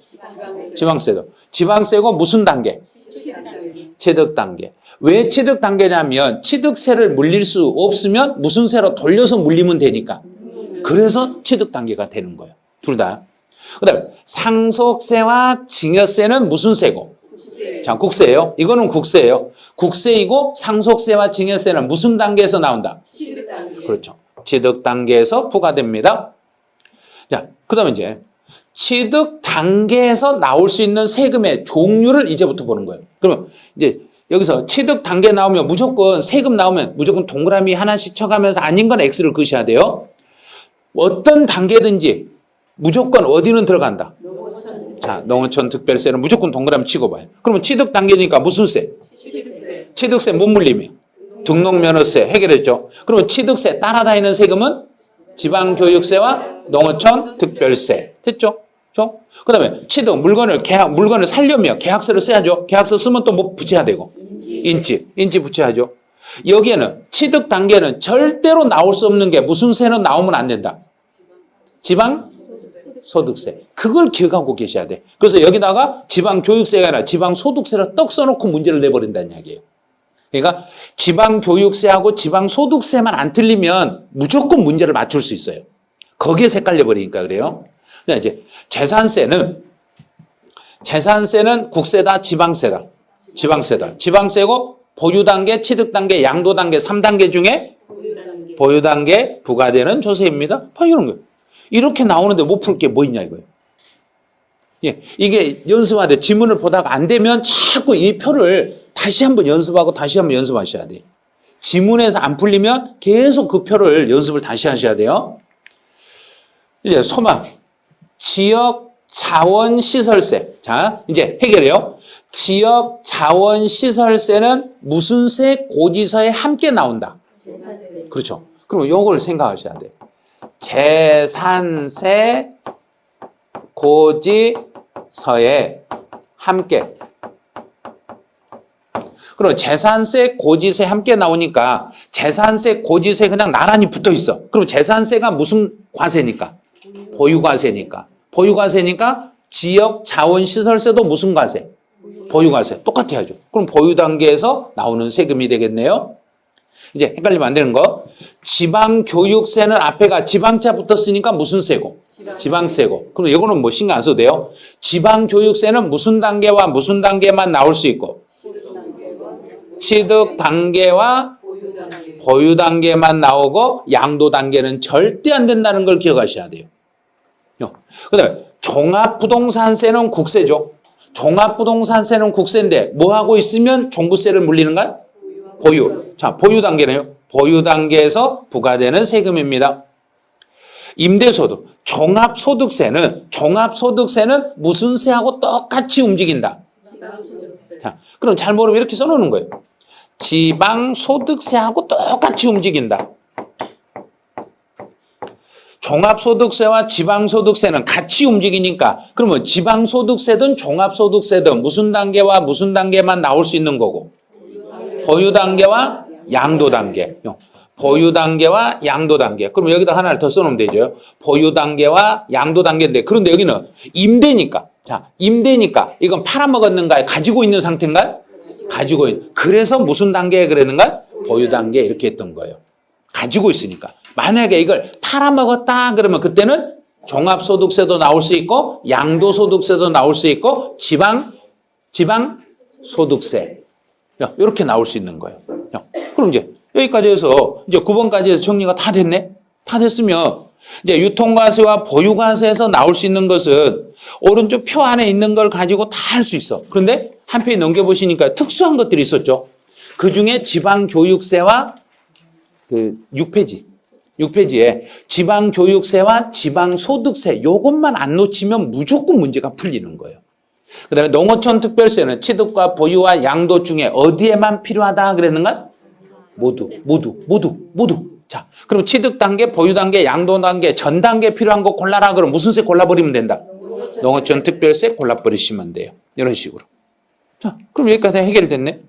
지방세다. 지방세고 무슨 단계? 취득 단계. 취득 단계. 왜 취득 단계냐면 취득세를 물릴 수 없으면 무슨 세로 돌려서 물리면 되니까. 그래서 취득 단계가 되는 거예요. 둘 다. 그다음에 상속세와 증여세는 무슨 세고? 국세. 자, 국세예요. 이거는 국세예요. 국세이고 상속세와 증여세는 무슨 단계에서 나온다? 취득 단계. 그렇죠. 취득 단계에서 부과됩니다. 자, 그다음에 이제 취득 단계에서 나올 수 있는 세금의 종류를 이제부터 보는 거예요. 그러면 이제 여기서 취득 단계 나오면 무조건 세금 나오면 무조건 동그라미 하나씩 쳐가면서 아닌 건 X를 그으셔야 돼요. 어떤 단계든지 무조건 어디는 들어간다. 농어촌. 자, 농어촌 특별세는 무조건 동그라미 치고 봐요. 그러면 취득 단계니까 무슨 세? 취득세. 취득세 못 물리면 등록면허세 해결했죠. 그러면 취득세 따라다니는 세금은 지방교육세와 농어촌 특별세. 됐죠? 그다음에 취득 물건을 살려면 계약서를 써야죠. 계약서 쓰면 또 뭐 붙여야 되고 인지 붙여야죠. 여기에는 취득 단계는 절대로 나올 수 없는 게 무슨 세는 나오면 안 된다. 지방소득세. 그걸 기억하고 계셔야 돼. 그래서 여기다가 지방교육세가 아니라 지방소득세를 떡 써놓고 문제를 내버린다는 이야기예요. 그러니까 지방교육세하고 지방소득세만 안 틀리면 무조건 문제를 맞출 수 있어요. 거기에 헷갈려 버리니까 그래요. 이제 재산세는 재산세는 국세다, 지방세다. 지방세다. 지방세고 보유단계, 취득단계, 양도단계 3단계 중에 보유단계. 보유단계 부과되는 조세입니다. 이런 거예요. 이렇게 나오는데 못 풀 게 뭐 있냐 이거예요. 예, 이게 연습하되 지문을 보다가 안 되면 자꾸 이 표를 다시 한번 연습하고 다시 한번 연습하셔야 돼요. 지문에서 안 풀리면 계속 그 표를 연습을 다시 하셔야 돼요. 이제 소망, 지역 자원 시설세. 자, 이제 해결해요. 지역 자원 시설세는 무슨 세 고지서에 함께 나온다. 재산세. 그렇죠. 그럼 요걸 생각하셔야 돼요. 재산세 고지서에 함께. 그럼 재산세 고지세 함께 나오니까 재산세 고지세 그냥 나란히 붙어 있어. 그럼 재산세가 무슨 과세니까? 보유과세니까. 보유과세니까 지역 자원시설세도 무슨 과세? 보유과세. 똑같이 하죠. 그럼 보유단계에서 나오는 세금이 되겠네요. 이제 헷갈리면 안 되는 거. 지방교육세는 앞에가 지방자 붙었으니까 무슨 세고? 지방세고. 그럼 이거는 뭐 신경 안 써도 돼요. 지방교육세는 무슨 단계와 무슨 단계만 나올 수 있고? 취득 단계와 보유단계. 보유 단계만 나오고 양도 단계는 절대 안 된다는 걸 기억하셔야 돼요. 그다음에 종합부동산세는 국세죠. 종합부동산세는 국세인데 뭐 하고 있으면 종부세를 물리는가? 보유. 자, 보유 단계네요. 보유 단계에서 부과되는 세금입니다. 임대소득, 종합소득세는 무슨 세하고 똑같이 움직인다. 지방소득세. 자, 그럼 잘 모르면 이렇게 써놓는 거예요. 지방소득세하고 똑같이 움직인다. 종합소득세와 지방소득세는 같이 움직이니까 그러면 지방소득세든 종합소득세든 무슨 단계와 무슨 단계만 나올 수 있는 거고? 보유단계와 양도단계. 보유단계와 양도단계. 그럼 여기다 하나를 더 써놓으면 되죠. 보유단계와 양도단계인데 그런데 여기는 임대니까. 자, 임대니까 이건 팔아먹었는가요? 가지고 있는 상태인가요? 가지고 있는. 그래서 무슨 단계에 그랬는가? 보유 단계 이렇게 했던 거예요. 가지고 있으니까. 만약에 이걸 팔아먹었다 그러면 그때는 종합소득세도 나올 수 있고 양도소득세도 나올 수 있고 지방소득세 이렇게 나올 수 있는 거예요. 그럼 이제 여기까지 해서 이제 9번까지 해서 정리가 다 됐네? 다 됐으면 이제 유통과세와 보유과세에서 나올 수 있는 것은 오른쪽 표 안에 있는 걸 가지고 다 할 수 있어. 그런데 한 페이지 넘겨보시니까 특수한 것들이 있었죠. 그 중에 지방교육세와 그 6페이지에 지방교육세와 지방소득세 요것만 안 놓치면 무조건 문제가 풀리는 거예요. 그 다음에 농어촌 특별세는 취득과 보유와 양도 중에 어디에만 필요하다 그랬는가? 모두. 자, 그럼 취득 단계, 보유 단계, 양도 단계, 전 단계 필요한 거 골라라. 그럼 무슨 세 골라버리면 된다? 농어촌 특별세 골라버리시면 돼요. 이런 식으로. 자, 그럼 여기까지 다 해결됐네?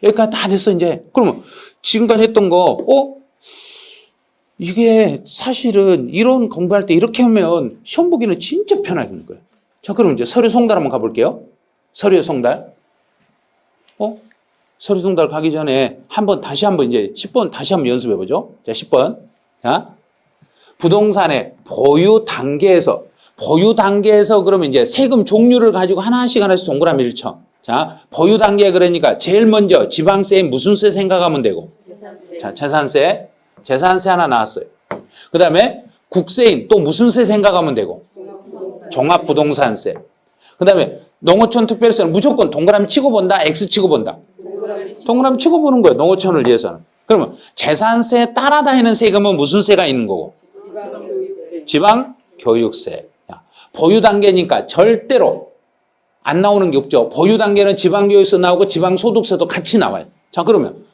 여기까지 다 됐어, 이제. 그러면 지금까지 했던 거, 이게 사실은 이런 공부할 때 이렇게 하면 시험 보기는 진짜 편하겠는 거예요. 자, 그럼 이제 서류 송달 한번 가볼게요. 서류 송달. 서류 송달 가기 전에 다시 한번 이제 10번 다시 한번 연습해 보죠. 자, 10번. 자, 부동산의 보유 단계에서 그러면 이제 세금 종류를 가지고 하나씩 동그라미를 쳐. 자, 보유 단계 그러니까 제일 먼저 지방세에 무슨 세 생각하면 되고. 재산세. 자, 재산세 하나 나왔어요. 그 다음에 국세인 또 무슨 세 생각하면 되고. 종합부동산세. 그 다음에 농어촌 특별세는 무조건 동그라미 치고 본다, X 치고 본다. 동그라미 치고 보는 거예요. 농어촌을 위해서는. 그러면 재산세에 따라다니는 세금은 무슨 세가 있는 거고? 지방교육세. 보유 단계니까 절대로 안 나오는 게 없죠. 보유 단계는 지방교육세 나오고 지방소득세도 같이 나와요. 자, 그러면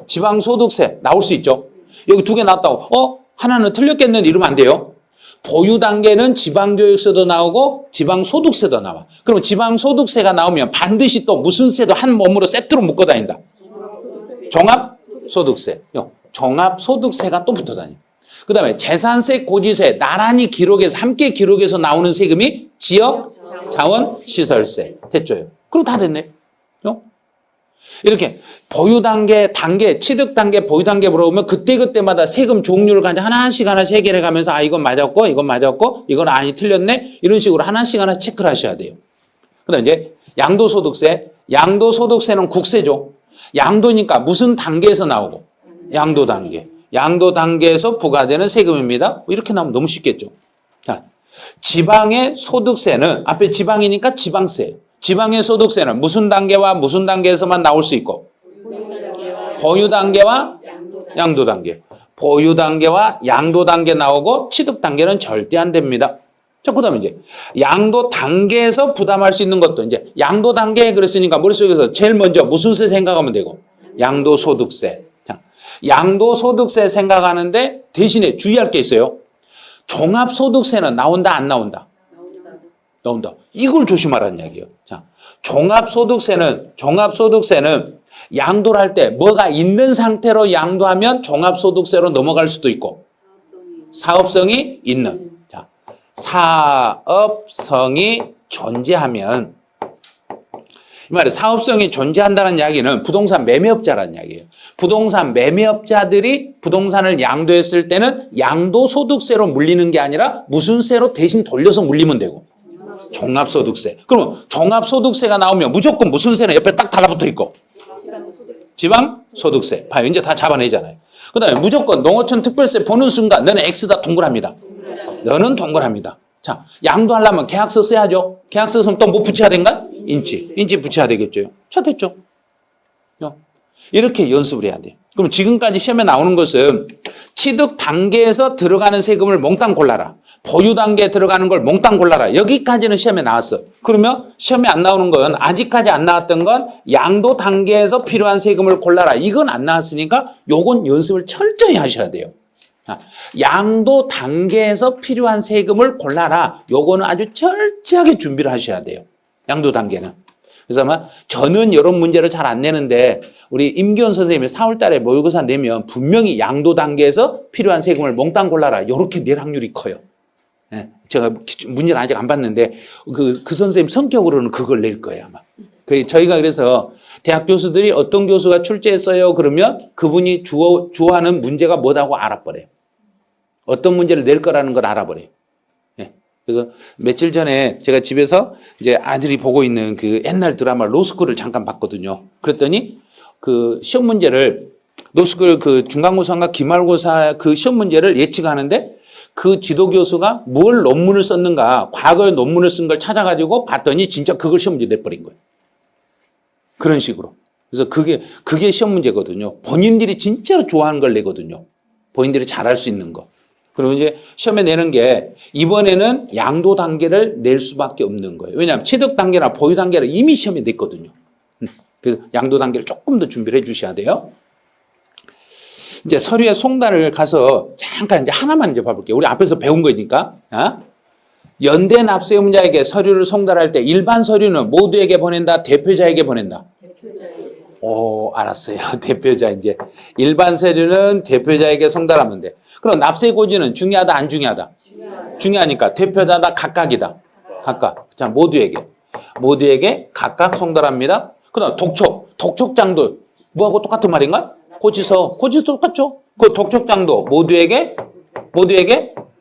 지방소득세 나올 수 있죠. 여기 두 개 나왔다고 하나는 틀렸겠는데 이러면 안 돼요. 보유 단계는 지방교육세도 나오고 지방소득세도 나와. 그럼 지방소득세가 나오면 반드시 또 무슨 세도 한 몸으로 세트로 묶어 다닌다. 종합소득세. 종합소득세가 또 붙어 다녀. 그 다음에 재산세, 고지세 나란히 함께 기록해서 나오는 세금이 지역 자원 시설세. 됐죠? 그럼 다 됐네. 이렇게 보유 단계, 취득 단계, 보유 단계 물어보면 그때그때마다 세금 종류를 가지고 하나씩 해결해 가면서 아, 이건 맞았고, 이건 맞았고, 이건 아니 틀렸네. 이런 식으로 하나씩 체크를 하셔야 돼요. 그 다음에 이제 양도소득세. 양도소득세는 국세죠. 양도니까 무슨 단계에서 나오고? 양도 단계. 양도 단계에서 부과되는 세금입니다. 이렇게 나오면 너무 쉽겠죠. 자, 지방의 소득세는 앞에 지방이니까 지방세. 지방의 소득세는 무슨 단계와 무슨 단계에서만 나올 수 있고? 보유 단계와 양도 단계. 보유 단계와 양도 단계 나오고 취득 단계는 절대 안 됩니다. 자, 그 다음에 이제 양도 단계에서 부담할 수 있는 것도 이제 양도 단계에 그랬으니까 머릿속에서 제일 먼저 무슨 세 생각하면 되고? 양도소득세. 자, 양도소득세 생각하는데 대신에 주의할 게 있어요. 종합소득세는 나온다, 안 나온다? 나온다. 이걸 조심하라는 이야기예요. 자, 종합소득세는 양도를 할 때 뭐가 있는 상태로 양도하면 종합소득세로 넘어갈 수도 있고 사업성이 있는. 자, 사업성이 존재하면 이 말은 사업성이 존재한다는 이야기는 부동산 매매업자라는 이야기예요. 부동산 매매업자들이 부동산을 양도했을 때는 양도소득세로 물리는 게 아니라 무슨 세로 대신 돌려서 물리면 되고 종합소득세. 그럼 종합소득세가 나오면 무조건 무슨 세는 옆에 딱 달라붙어 있고 지방소득세. 봐요. 이제 다 잡아내잖아요. 그 다음에 무조건 농어촌 특별세 보는 순간 너는 X다 동그랍니다. 너는 동그랍니다. 자, 양도하려면 계약서 써야죠. 계약서 쓰면 또 뭐 붙여야 된가? 인치 붙여야 되겠죠. 자, 됐죠. 이렇게 연습을 해야 돼요. 그럼 지금까지 시험에 나오는 것은 취득 단계에서 들어가는 세금을 몽땅 골라라. 보유 단계에 들어가는 걸 몽땅 골라라. 여기까지는 시험에 나왔어. 그러면 시험에 안 나오는 건 아직까지 안 나왔던 건 양도 단계에서 필요한 세금을 골라라. 이건 안 나왔으니까 요건 연습을 철저히 하셔야 돼요. 양도 단계에서 필요한 세금을 골라라. 요거는 아주 철저하게 준비를 하셔야 돼요. 양도 단계는. 그래서 아마 저는 이런 문제를 잘 안 내는데 우리 임기원 선생님이 4월 달에 모의고사 내면 분명히 양도 단계에서 필요한 세금을 몽땅 골라라. 이렇게 낼 확률이 커요. 예, 제가 문제를 아직 안 봤는데 그 선생님 성격으로는 그걸 낼 거예요 아마. 저희가 그래서 대학 교수들이 어떤 교수가 출제했어요 그러면 그분이 주어하는 문제가 뭐라고 알아버려요. 어떤 문제를 낼 거라는 걸 알아버려요. 예, 그래서 며칠 전에 제가 집에서 이제 아들이 보고 있는 그 옛날 드라마 로스쿨을 잠깐 봤거든요. 그랬더니 그 시험 문제를 로스쿨 그 중간고사인가 기말고사 그 시험 문제를 예측하는데 그 지도 교수가 뭘 논문을 썼는가 과거에 논문을 쓴 걸 찾아가지고 봤더니 진짜 그걸 시험 문제 내버린 거예요. 그런 식으로. 그래서 그게 시험 문제거든요. 본인들이 진짜로 좋아하는 걸 내거든요. 본인들이 잘할 수 있는 거. 그리고 이제 시험에 내는 게 이번에는 양도 단계를 낼 수밖에 없는 거예요. 왜냐하면 취득 단계나 보유 단계를 이미 시험에 냈거든요. 그래서 양도 단계를 조금 더 준비를 해 주셔야 돼요. 이제 서류의 송달을 가서 잠깐 이제 하나만 이제 봐볼게요. 우리 앞에서 배운 거니까. 연대 납세의무자에게 서류를 송달할 때 일반 서류는 모두에게 보낸다, 대표자에게 보낸다. 오, 알았어요. 대표자 이제 일반 서류는 대표자에게 송달하면 돼. 그럼 납세고지는 중요하다, 안 중요하다? 중요하니까 대표자다, 각각이다. 각각. 자, 모두에게 각각 송달합니다. 그다음 독촉장도 뭐하고 똑같은 말인가? 고지서 똑같죠? 그 독촉장도 모두에게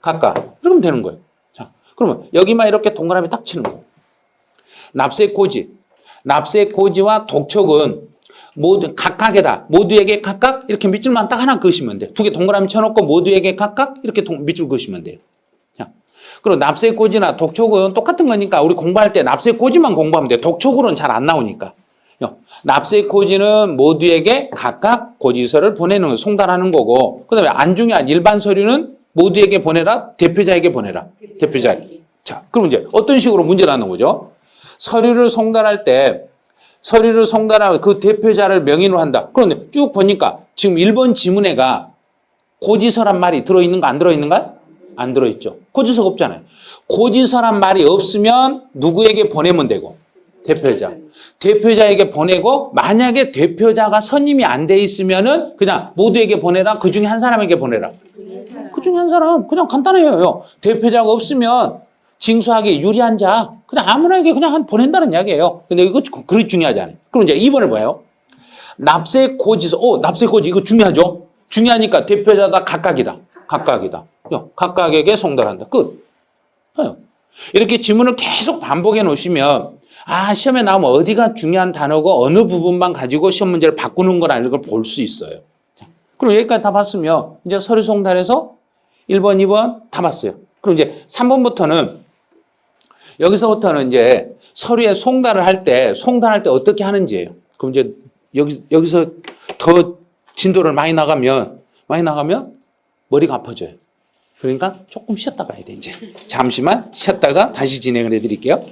각각. 그러면 되는 거예요. 자, 그러면 여기만 이렇게 동그라미 딱 치는 거예요. 납세고지와 독촉은 모두 각각이다. 모두에게 각각 이렇게 밑줄만 딱 하나 그으시면 돼요. 두 개 동그라미 쳐놓고 모두에게 각각 이렇게 밑줄 그으시면 돼요. 자, 그리고 납세고지나 독촉은 똑같은 거니까 우리 공부할 때 납세고지만 공부하면 돼요. 독촉으로는 잘 안 나오니까. 납세고지는 모두에게 각각 고지서를 보내는 거, 송달하는 거고, 그 다음에 안 중요한 일반 서류는 모두에게 보내라, 대표자에게 보내라. 대표자에게. 자, 그럼 이제 어떤 식으로 문제를 하는 거죠? 서류를 송달할 때, 송달하고 그 대표자를 명의로 한다. 그런데 쭉 보니까 지금 1번 지문에가 고지서란 말이 들어있는 거 안 들어있는가? 안 들어있죠. 고지서가 없잖아요. 고지서란 말이 없으면 누구에게 보내면 되고? 대표자에게 보내고 만약에 대표자가 선임이 안 돼 있으면은 그냥 모두에게 보내라. 그 중에 한 사람에게 보내라. 그 중에 한 사람. 그냥 간단해요. 대표자가 없으면 징수하기 유리한 자 그냥 아무나에게 그냥 보낸다는 이야기예요. 근데 이거 그리 중요하지 않아요. 그럼 이제 2번을 봐요. 납세 고지서. 납세 고지 이거 중요하죠? 중요하니까 대표자다 각각이다. 각각이다. 각각에게 송달한다. 끝. 이렇게 지문을 계속 반복해 놓으시면 시험에 나오면 어디가 중요한 단어고 어느 부분만 가지고 시험 문제를 바꾸는 거라는 걸 볼 수 있어요. 자, 그럼 여기까지 다 봤으면 이제 서류 송달에서 1번, 2번 다 봤어요. 그럼 이제 3번부터는 여기서부터는 이제 서류에 송달을 할 때 어떻게 하는지예요. 그럼 이제 여기서 더 진도를 많이 나가면 머리가 아파져요. 그러니까 조금 쉬었다 가야 돼, 이제. 잠시만 쉬었다가 다시 진행을 해드릴게요.